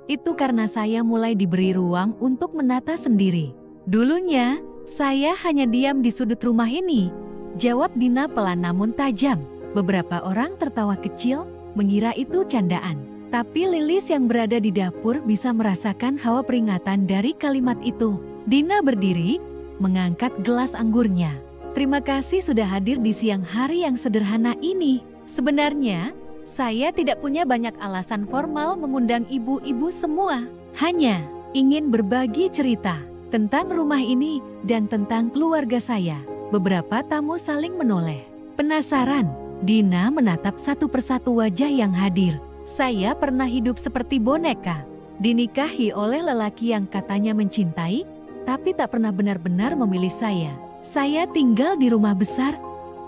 itu karena saya mulai diberi ruang untuk menata sendiri. Dulunya, saya hanya diam di sudut rumah ini, jawab Dina pelan namun tajam. Beberapa orang tertawa kecil, mengira itu candaan. Tapi Lilis yang berada di dapur bisa merasakan hawa peringatan dari kalimat itu. Dina berdiri, mengangkat gelas anggurnya. Terima kasih sudah hadir di siang hari yang sederhana ini. Sebenarnya, saya tidak punya banyak alasan formal mengundang ibu-ibu semua. Hanya ingin berbagi cerita tentang rumah ini dan tentang keluarga saya. Beberapa tamu saling menoleh. Penasaran, Dina menatap satu persatu wajah yang hadir. Saya pernah hidup seperti boneka, dinikahi oleh lelaki yang katanya mencintai, tapi tak pernah benar-benar memilih saya. Saya tinggal di rumah besar,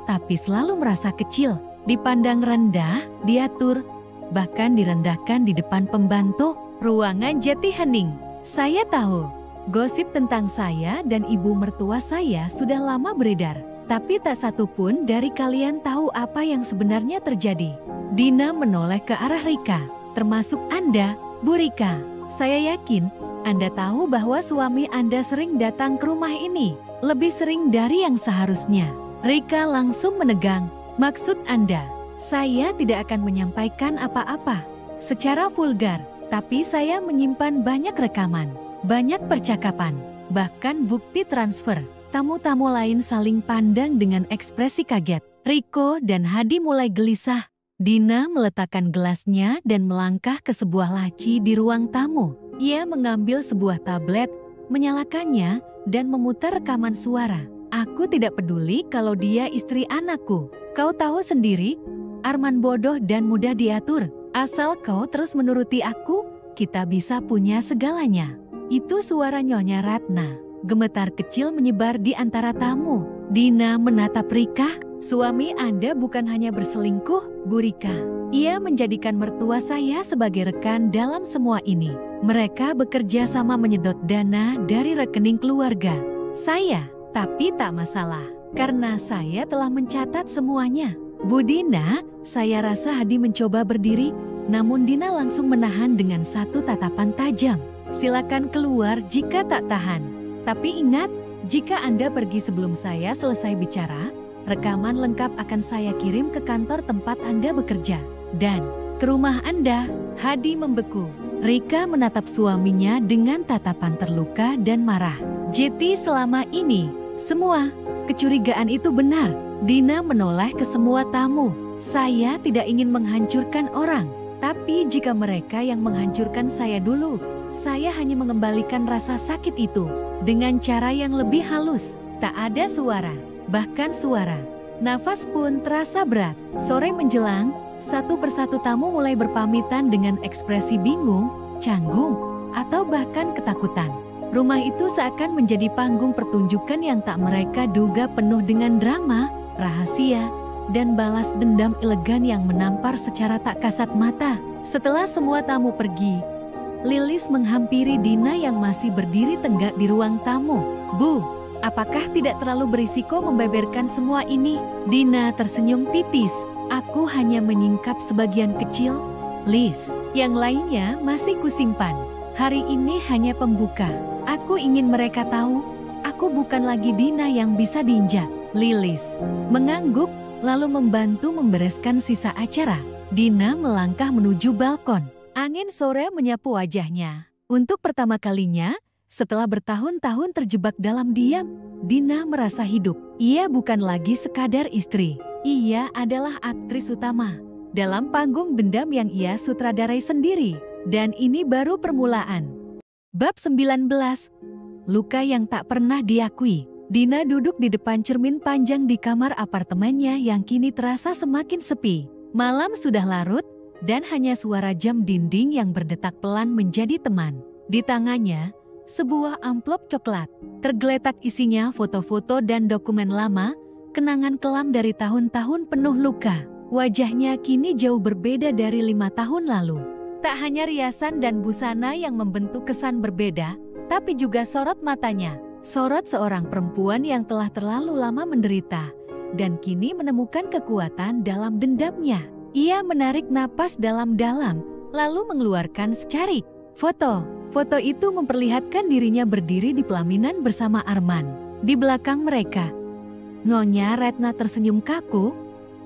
tapi selalu merasa kecil, dipandang rendah, diatur, bahkan direndahkan di depan pembantu. Ruangan jati hening. Saya tahu, gosip tentang saya dan ibu mertua saya sudah lama beredar, tapi tak satu pun dari kalian tahu apa yang sebenarnya terjadi. Dina menoleh ke arah Rika, termasuk Anda, Bu Rika. Saya yakin Anda tahu bahwa suami Anda sering datang ke rumah ini, lebih sering dari yang seharusnya. Rika langsung menegang. Maksud Anda, saya tidak akan menyampaikan apa-apa secara vulgar, tapi saya menyimpan banyak rekaman, banyak percakapan, bahkan bukti transfer. Tamu-tamu lain saling pandang dengan ekspresi kaget. Riko dan Hadi mulai gelisah. Dina meletakkan gelasnya dan melangkah ke sebuah laci di ruang tamu. Ia mengambil sebuah tablet, menyalakannya, dan memutar rekaman suara. Aku tidak peduli kalau dia istri anakku. Kau tahu sendiri, Arman bodoh dan mudah diatur. Asal kau terus menuruti aku, kita bisa punya segalanya. Itu suara Nyonya Ratna. Gemetar kecil menyebar di antara tamu. Dina menatap Rika. Suami Anda bukan hanya berselingkuh, Bu Rika. Ia menjadikan mertua saya sebagai rekan dalam semua ini. Mereka bekerja sama menyedot dana dari rekening keluarga saya. Tapi tak masalah, karena saya telah mencatat semuanya. Bu Dina, saya rasa Hadi mencoba berdiri, namun Dina langsung menahan dengan satu tatapan tajam. Silakan keluar jika tak tahan. Tapi ingat, jika Anda pergi sebelum saya selesai bicara, rekaman lengkap akan saya kirim ke kantor tempat Anda bekerja. Dan ke rumah Anda. Hadi membeku. Rika menatap suaminya dengan tatapan terluka dan marah. Jadi selama ini, semua kecurigaan itu benar. Dina menoleh ke semua tamu. Saya tidak ingin menghancurkan orang. Tapi jika mereka yang menghancurkan saya dulu, saya hanya mengembalikan rasa sakit itu dengan cara yang lebih halus. Tak ada suara, bahkan suara nafas pun terasa berat. Sore menjelang, satu persatu tamu mulai berpamitan dengan ekspresi bingung, canggung, atau bahkan ketakutan. Rumah itu seakan menjadi panggung pertunjukan yang tak mereka duga, penuh dengan drama, rahasia, dan balas dendam elegan yang menampar secara tak kasat mata. Setelah semua tamu pergi, Lilis menghampiri Dina yang masih berdiri tegak di ruang tamu. Bu, apakah tidak terlalu berisiko membeberkan semua ini? Dina tersenyum tipis. Aku hanya menyingkap sebagian kecil, Liz. Yang lainnya masih kusimpan. Hari ini hanya pembuka. Aku ingin mereka tahu, aku bukan lagi Dina yang bisa diinjak. Lilis mengangguk, lalu membantu membereskan sisa acara. Dina melangkah menuju balkon. Angin sore menyapu wajahnya. Untuk pertama kalinya, setelah bertahun-tahun terjebak dalam diam, Dina merasa hidup. Ia bukan lagi sekadar istri. Ia adalah aktris utama dalam panggung dendam yang ia sutradarai sendiri. Dan ini baru permulaan. Bab 19. Luka yang tak pernah diakui. Dina duduk di depan cermin panjang di kamar apartemennya yang kini terasa semakin sepi. Malam sudah larut, dan hanya suara jam dinding yang berdetak pelan menjadi teman. Di tangannya, sebuah amplop coklat. Tergeletak isinya foto-foto dan dokumen lama, kenangan kelam dari tahun-tahun penuh luka. Wajahnya kini jauh berbeda dari 5 tahun lalu. Tak hanya riasan dan busana yang membentuk kesan berbeda, tapi juga sorot matanya. Sorot seorang perempuan yang telah terlalu lama menderita, dan kini menemukan kekuatan dalam dendamnya. Ia menarik napas dalam-dalam, lalu mengeluarkan secarik foto. Foto itu memperlihatkan dirinya berdiri di pelaminan bersama Arman. Di belakang mereka, Nyonya Ratna tersenyum kaku,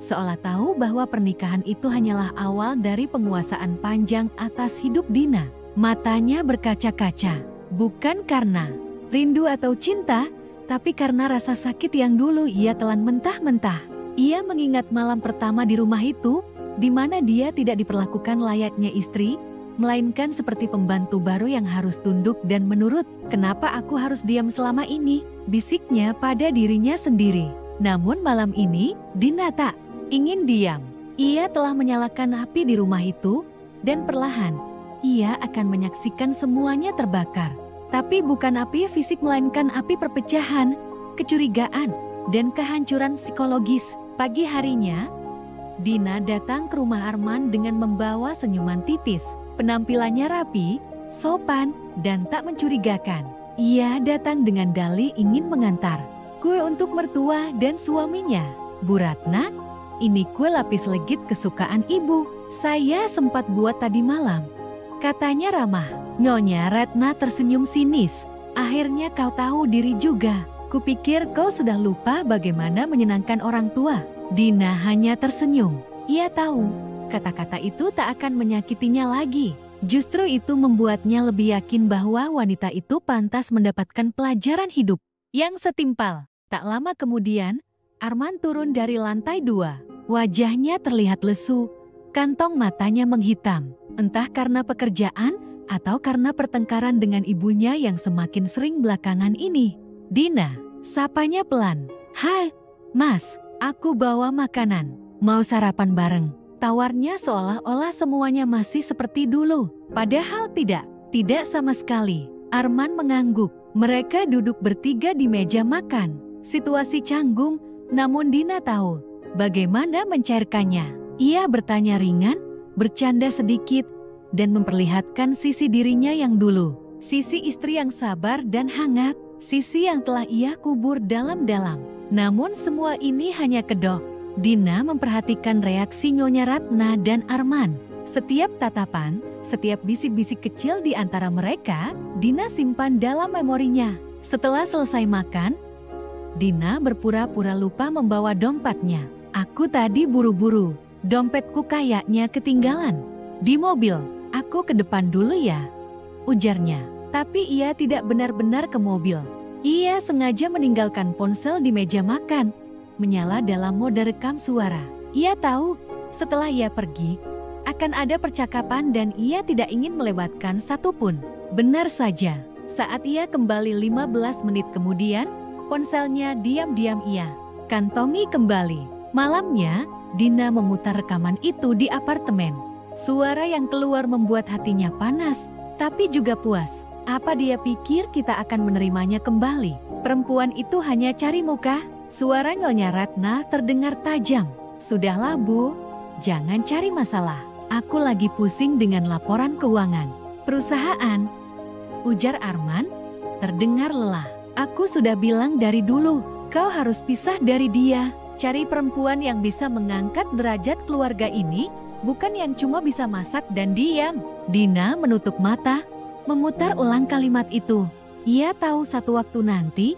seolah tahu bahwa pernikahan itu hanyalah awal dari penguasaan panjang atas hidup Dina. Matanya berkaca-kaca, bukan karena rindu atau cinta, tapi karena rasa sakit yang dulu ia telan mentah-mentah. Ia mengingat malam pertama di rumah itu, di mana dia tidak diperlakukan layaknya istri, melainkan seperti pembantu baru yang harus tunduk dan menurut. Kenapa aku harus diam selama ini? Bisiknya pada dirinya sendiri. Namun malam ini, Dina tak ingin diam. Ia telah menyalakan api di rumah itu, dan perlahan, ia akan menyaksikan semuanya terbakar. Tapi bukan api fisik melainkan api perpecahan, kecurigaan, dan kehancuran psikologis. Pagi harinya, Dina datang ke rumah Arman dengan membawa senyuman tipis. Penampilannya rapi, sopan, dan tak mencurigakan. Ia datang dengan dalih ingin mengantar kue untuk mertua dan suaminya. Bu Ratna, ini kue lapis legit kesukaan ibu. Saya sempat buat tadi malam, katanya ramah. Nyonya Ratna tersenyum sinis. Akhirnya kau tahu diri juga. Kupikir kau sudah lupa bagaimana menyenangkan orang tua. Dina hanya tersenyum. Ia tahu, kata-kata itu tak akan menyakitinya lagi. Justru itu membuatnya lebih yakin bahwa wanita itu pantas mendapatkan pelajaran hidup yang setimpal. Tak lama kemudian, Arman turun dari lantai 2. Wajahnya terlihat lesu, kantong matanya menghitam. Entah karena pekerjaan atau karena pertengkaran dengan ibunya yang semakin sering belakangan ini. Dina, sapanya pelan. Hai, Mas, aku bawa makanan. Mau sarapan bareng? Tawarnya seolah-olah semuanya masih seperti dulu. Padahal tidak sama sekali. Arman mengangguk. Mereka duduk bertiga di meja makan. Situasi canggung, namun Dina tahu bagaimana mencairkannya. Ia bertanya ringan, bercanda sedikit, dan memperlihatkan sisi dirinya yang dulu. Sisi istri yang sabar dan hangat, sisi yang telah ia kubur dalam-dalam. Namun semua ini hanya kedok. Dina memperhatikan reaksi Nyonya Ratna dan Arman. Setiap tatapan, setiap bisik-bisik kecil di antara mereka, Dina simpan dalam memorinya. Setelah selesai makan, Dina berpura-pura lupa membawa dompetnya. Aku tadi buru-buru, dompetku kayaknya ketinggalan di mobil. Aku ke depan dulu ya, ujarnya. Tapi ia tidak benar-benar ke mobil. Ia sengaja meninggalkan ponsel di meja makan, menyala dalam mode rekam suara. Ia tahu setelah ia pergi, akan ada percakapan dan ia tidak ingin melewatkan satupun. Benar saja, saat ia kembali 15 menit kemudian, ponselnya diam-diam ia kantongi kembali. Malamnya, Dina memutar rekaman itu di apartemen. Suara yang keluar membuat hatinya panas, tapi juga puas. Apa dia pikir kita akan menerimanya kembali? Perempuan itu hanya cari muka. Suara Nyonya Ratna terdengar tajam. Sudahlah Bu, jangan cari masalah. Aku lagi pusing dengan laporan keuangan perusahaan, ujar Arman, terdengar lelah. Aku sudah bilang dari dulu, kau harus pisah dari dia. Cari perempuan yang bisa mengangkat derajat keluarga ini, bukan yang cuma bisa masak dan diam. Dina menutup mata, memutar ulang kalimat itu. Ia tahu satu waktu nanti,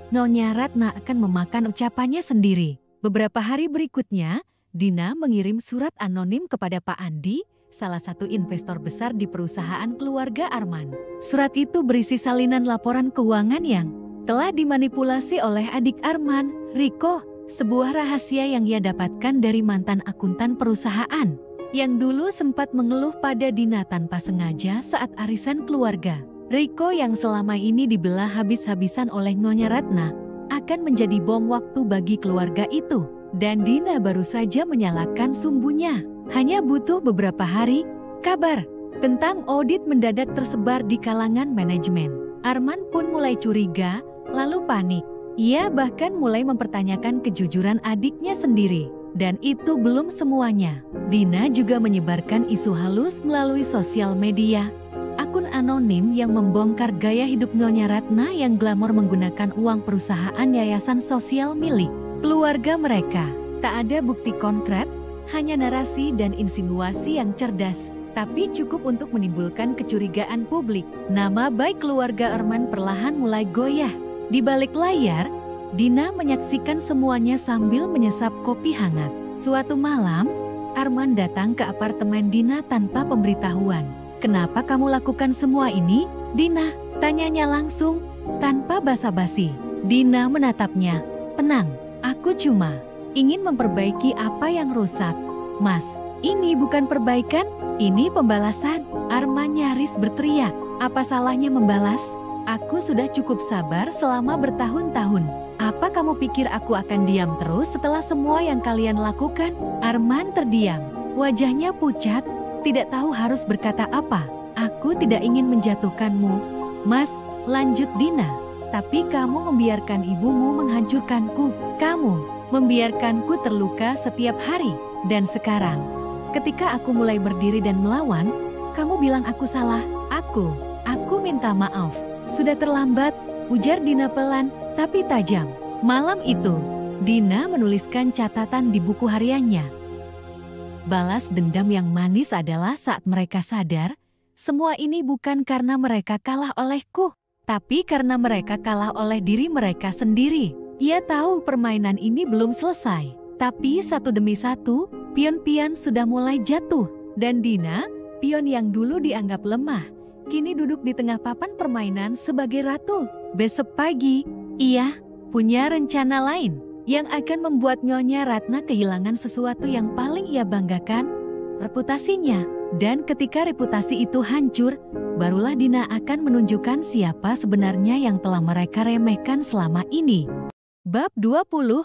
Nyonya Ratna akan memakan ucapannya sendiri. Beberapa hari berikutnya, Dina mengirim surat anonim kepada Pak Andi, salah satu investor besar di perusahaan keluarga Arman. Surat itu berisi salinan laporan keuangan yang telah dimanipulasi oleh adik Arman, Riko, sebuah rahasia yang ia dapatkan dari mantan akuntan perusahaan, yang dulu sempat mengeluh pada Dina tanpa sengaja saat arisan keluarga. Riko yang selama ini dibelah habis-habisan oleh Nyonya Ratna, akan menjadi bom waktu bagi keluarga itu. Dan Dina baru saja menyalakan sumbunya. Hanya butuh beberapa hari, kabar tentang audit mendadak tersebar di kalangan manajemen. Arman pun mulai curiga, lalu panik. Ia bahkan mulai mempertanyakan kejujuran adiknya sendiri. Dan itu belum semuanya. Dina juga menyebarkan isu halus melalui sosial media. Akun anonim yang membongkar gaya hidup Nyonya Ratna yang glamor menggunakan uang perusahaan yayasan sosial milik keluarga mereka. Tak ada bukti konkret, hanya narasi dan insinuasi yang cerdas, tapi cukup untuk menimbulkan kecurigaan publik. Nama baik keluarga Arman perlahan mulai goyah. Di balik layar, Dina menyaksikan semuanya sambil menyesap kopi hangat. Suatu malam, Arman datang ke apartemen Dina tanpa pemberitahuan. "Kenapa kamu lakukan semua ini, Dina?" tanyanya langsung, tanpa basa-basi. Dina menatapnya. "Tenang. Aku cuma ingin memperbaiki apa yang rusak." "Mas, ini bukan perbaikan, ini pembalasan." Arman nyaris berteriak. "Apa salahnya membalas? Aku sudah cukup sabar selama bertahun-tahun. Apa kamu pikir aku akan diam terus setelah semua yang kalian lakukan?" Arman terdiam. Wajahnya pucat, tidak tahu harus berkata apa. "Aku tidak ingin menjatuhkanmu, Mas," lanjut Dina. "Tapi kamu membiarkan ibumu menghancurkanku. Kamu membiarkanku terluka setiap hari. Dan sekarang, ketika aku mulai berdiri dan melawan, kamu bilang aku salah. Aku minta maaf. Sudah terlambat," ujar Dina pelan, tapi tajam. Malam itu, Dina menuliskan catatan di buku hariannya. Balas dendam yang manis adalah saat mereka sadar, semua ini bukan karena mereka kalah olehku, tapi karena mereka kalah oleh diri mereka sendiri. Ia tahu permainan ini belum selesai, tapi satu demi satu, pion-pion sudah mulai jatuh. Dan Dina, pion yang dulu dianggap lemah, kini duduk di tengah papan permainan sebagai ratu. Besok pagi, ia punya rencana lain yang akan membuat Nyonya Ratna kehilangan sesuatu yang paling ia banggakan, reputasinya. Dan ketika reputasi itu hancur, barulah Dina akan menunjukkan siapa sebenarnya yang telah mereka remehkan selama ini. Bab 20.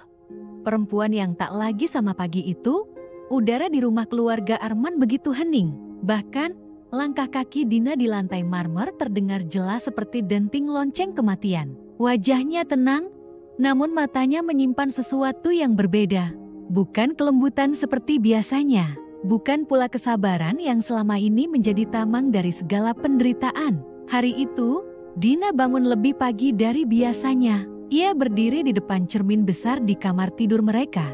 Perempuan yang tak lagi sama pagi itu, udara di rumah keluarga Arman begitu hening. Bahkan, Langkah kaki Dina di lantai marmer terdengar jelas seperti denting lonceng kematian. Wajahnya tenang, namun matanya menyimpan sesuatu yang berbeda. Bukan kelembutan seperti biasanya. Bukan pula kesabaran yang selama ini menjadi tamang dari segala penderitaan. Hari itu, Dina bangun lebih pagi dari biasanya. Ia berdiri di depan cermin besar di kamar tidur mereka,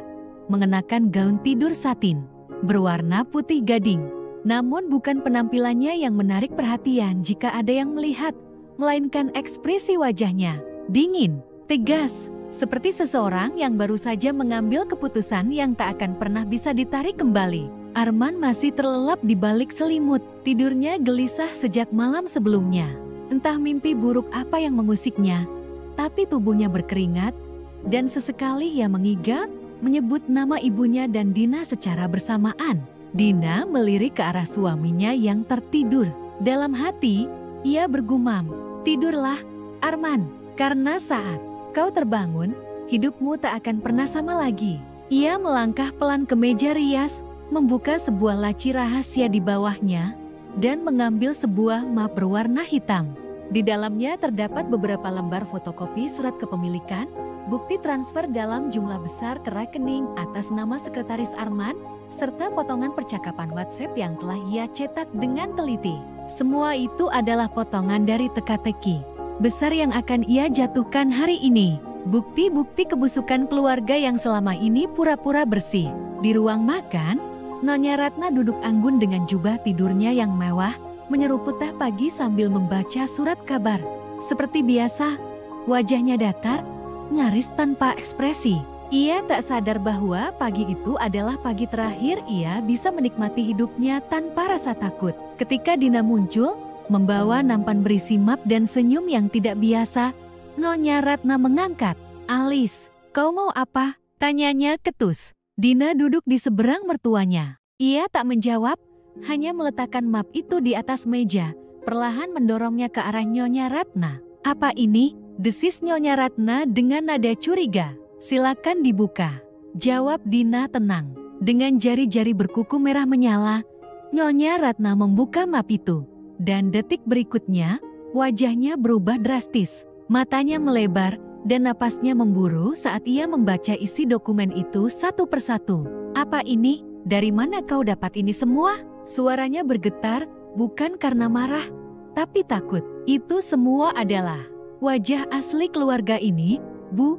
mengenakan gaun tidur satin berwarna putih gading. Namun bukan penampilannya yang menarik perhatian jika ada yang melihat, melainkan ekspresi wajahnya. Dingin, tegas, seperti seseorang yang baru saja mengambil keputusan yang tak akan pernah bisa ditarik kembali. Arman masih terlelap di balik selimut, tidurnya gelisah sejak malam sebelumnya. Entah mimpi buruk apa yang mengusiknya, tapi tubuhnya berkeringat, dan sesekali ia mengigau, menyebut nama ibunya dan Dina secara bersamaan. Dina melirik ke arah suaminya yang tertidur. Dalam hati, ia bergumam, "Tidurlah, Arman, karena saat kau terbangun, hidupmu tak akan pernah sama lagi." Ia melangkah pelan ke meja rias, membuka sebuah laci rahasia di bawahnya, dan mengambil sebuah map berwarna hitam. Di dalamnya terdapat beberapa lembar fotokopi surat kepemilikan, bukti transfer dalam jumlah besar ke rekening atas nama sekretaris Arman, serta potongan percakapan WhatsApp yang telah ia cetak dengan teliti. Semua itu adalah potongan dari teka-teki besar yang akan ia jatuhkan hari ini. Bukti-bukti kebusukan keluarga yang selama ini pura-pura bersih. Di ruang makan, Nyonya Ratna duduk anggun dengan jubah tidurnya yang mewah, menyeruput teh pagi sambil membaca surat kabar. Seperti biasa, wajahnya datar, nyaris tanpa ekspresi. Ia tak sadar bahwa pagi itu adalah pagi terakhir ia bisa menikmati hidupnya tanpa rasa takut. Ketika Dina muncul, membawa nampan berisi map dan senyum yang tidak biasa, Nyonya Ratna mengangkat. "Alis, kau mau apa?" tanyanya ketus. Dina duduk di seberang mertuanya. Ia tak menjawab, hanya meletakkan map itu di atas meja, perlahan mendorongnya ke arah Nyonya Ratna. "Apa ini?" desis Nyonya Ratna dengan nada curiga. "Silakan dibuka," jawab Dina tenang. Dengan jari-jari berkuku merah menyala, Nyonya Ratna membuka map itu. Dan detik berikutnya, wajahnya berubah drastis. Matanya melebar, dan napasnya memburu saat ia membaca isi dokumen itu satu persatu. "Apa ini? Dari mana kau dapat ini semua?" Suaranya bergetar, bukan karena marah, tapi takut. "Itu semua adalah wajah asli keluarga ini, Bu,"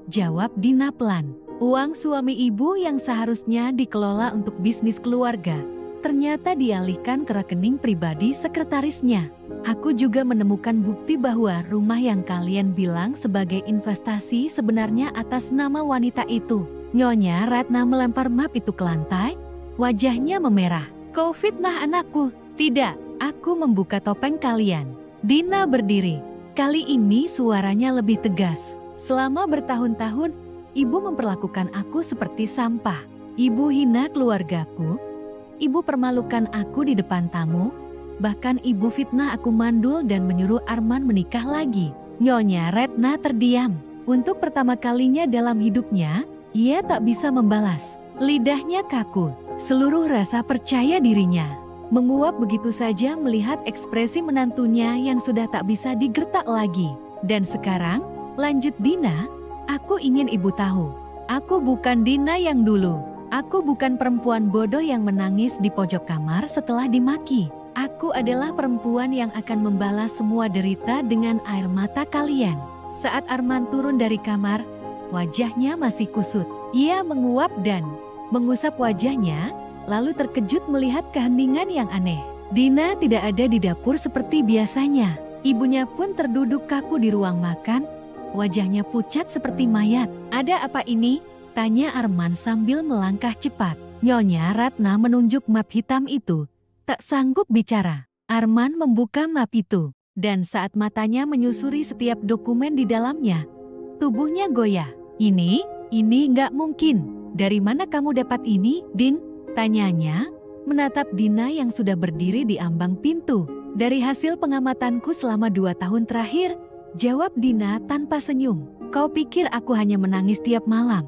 jawab Dina pelan. "Uang suami ibu yang seharusnya dikelola untuk bisnis keluarga, ternyata dialihkan ke rekening pribadi sekretarisnya. Aku juga menemukan bukti bahwa rumah yang kalian bilang sebagai investasi sebenarnya atas nama wanita itu." Nyonya Ratna melempar map itu ke lantai, wajahnya memerah. "Kau fitnah anakku." "Tidak, aku membuka topeng kalian." Dina berdiri. Kali ini suaranya lebih tegas. "Selama bertahun-tahun, ibu memperlakukan aku seperti sampah. Ibu hina keluargaku. Ibu permalukan aku di depan tamu. Bahkan ibu fitnah aku mandul dan menyuruh Arman menikah lagi." Nyonya Ratna terdiam. Untuk pertama kalinya dalam hidupnya, ia tak bisa membalas. Lidahnya kaku. Seluruh rasa percaya dirinya menguap begitu saja melihat ekspresi menantunya yang sudah tak bisa digertak lagi. "Dan sekarang," lanjut Dina, "aku ingin ibu tahu. Aku bukan Dina yang dulu. Aku bukan perempuan bodoh yang menangis di pojok kamar setelah dimaki. Aku adalah perempuan yang akan membalas semua derita dengan air mata kalian." Saat Arman turun dari kamar, wajahnya masih kusut. Ia menguap dan mengusap wajahnya, lalu terkejut melihat keheningan yang aneh. Dina tidak ada di dapur seperti biasanya. Ibunya pun terduduk kaku di ruang makan, wajahnya pucat seperti mayat. "Ada apa ini?" tanya Arman sambil melangkah cepat. Nyonya Ratna menunjuk map hitam itu, tak sanggup bicara. Arman membuka map itu, dan saat matanya menyusuri setiap dokumen di dalamnya, tubuhnya goyah. Ini nggak mungkin. "Dari mana kamu dapat ini, Din?" tanyanya, menatap Dina yang sudah berdiri di ambang pintu. "Dari hasil pengamatanku selama 2 tahun terakhir," jawab Dina tanpa senyum. "Kau pikir aku hanya menangis tiap malam,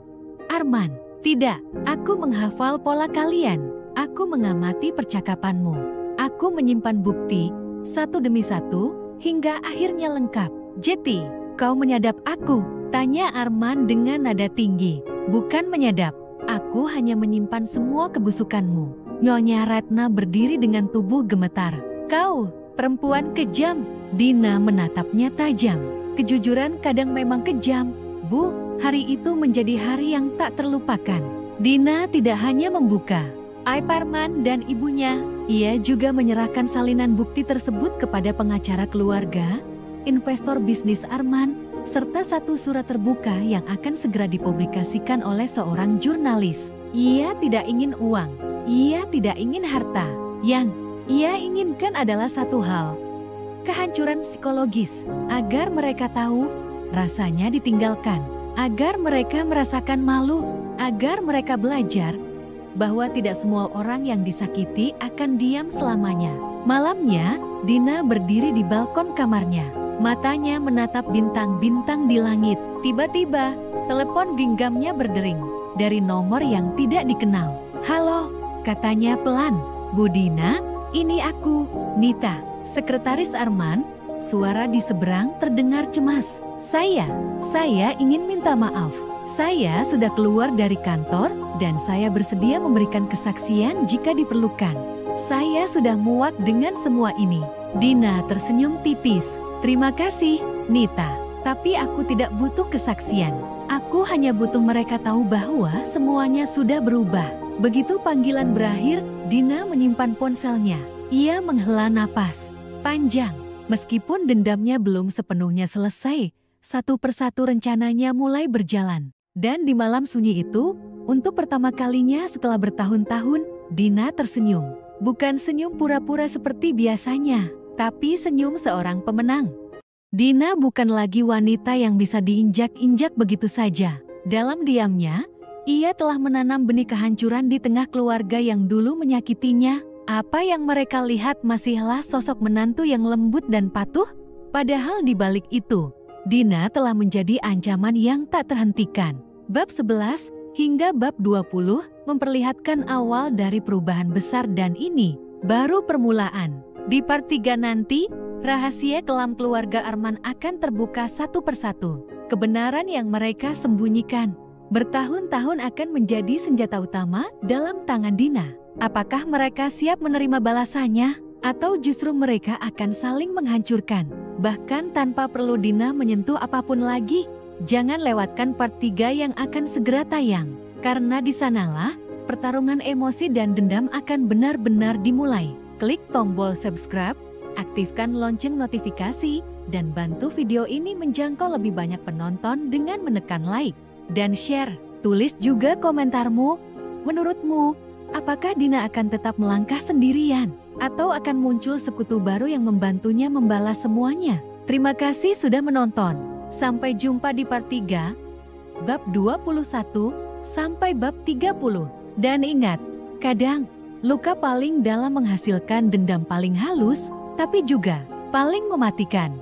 Arman?" "Tidak, aku menghafal pola kalian. Aku mengamati percakapanmu. Aku menyimpan bukti, satu demi satu, hingga akhirnya lengkap. Jeti, kau menyadap aku? Tanya Arman dengan nada tinggi. Bukan menyadap, aku hanya menyimpan semua kebusukanmu. Nyonya Ratna berdiri dengan tubuh gemetar. Kau, perempuan kejam. Dina menatapnya tajam. Kejujuran kadang memang kejam, Bu. Hari itu menjadi hari yang tak terlupakan. Dina tidak hanya membuka aib Arman dan ibunya, ia juga menyerahkan salinan bukti tersebut kepada pengacara keluarga, investor bisnis Arman, serta satu surat terbuka yang akan segera dipublikasikan oleh seorang jurnalis. Ia tidak ingin uang, ia tidak ingin harta. Yang ia inginkan adalah satu hal, kehancuran psikologis, agar mereka tahu rasanya ditinggalkan, agar mereka merasakan malu, agar mereka belajar bahwa tidak semua orang yang disakiti akan diam selamanya. Malamnya, Dina berdiri di balkon kamarnya. Matanya menatap bintang-bintang di langit. Tiba-tiba, telepon genggamnya berdering dari nomor yang tidak dikenal. Halo, katanya pelan. Bu Dina, ini aku, Nita, sekretaris Arman. Suara di seberang terdengar cemas. Saya ingin minta maaf. Saya sudah keluar dari kantor dan saya bersedia memberikan kesaksian jika diperlukan. Saya sudah muak dengan semua ini. Dina tersenyum tipis. Terima kasih, Nita. Tapi aku tidak butuh kesaksian. Aku hanya butuh mereka tahu bahwa semuanya sudah berubah. Begitu panggilan berakhir, Dina menyimpan ponselnya. Ia menghela napas panjang. Meskipun dendamnya belum sepenuhnya selesai, satu persatu rencananya mulai berjalan. Dan di malam sunyi itu, untuk pertama kalinya setelah bertahun-tahun, Dina tersenyum. Bukan senyum pura-pura seperti biasanya, tapi senyum seorang pemenang. Dina bukan lagi wanita yang bisa diinjak-injak begitu saja. Dalam diamnya, ia telah menanam benih kehancuran di tengah keluarga yang dulu menyakitinya. Apa yang mereka lihat masihlah sosok menantu yang lembut dan patuh, padahal di balik itu, Dina telah menjadi ancaman yang tak terhentikan. Bab 11 hingga bab 20 memperlihatkan awal dari perubahan besar dan ini baru permulaan. Di part 3 nanti, rahasia kelam keluarga Arman akan terbuka satu persatu. Kebenaran yang mereka sembunyikan bertahun-tahun akan menjadi senjata utama dalam tangan Dina. Apakah mereka siap menerima balasannya? Atau justru mereka akan saling menghancurkan, bahkan tanpa perlu Dina menyentuh apapun lagi? Jangan lewatkan part 3 yang akan segera tayang, karena di sanalah pertarungan emosi dan dendam akan benar-benar dimulai. Klik tombol subscribe, aktifkan lonceng notifikasi, dan bantu video ini menjangkau lebih banyak penonton dengan menekan like dan share. Tulis juga komentarmu. Menurutmu, apakah Dina akan tetap melangkah sendirian? Atau akan muncul sekutu baru yang membantunya membalas semuanya? Terima kasih sudah menonton. Sampai jumpa di part 3, bab 21, sampai bab 30. Dan ingat, kadang, luka paling dalam menghasilkan dendam paling halus, tapi juga paling mematikan.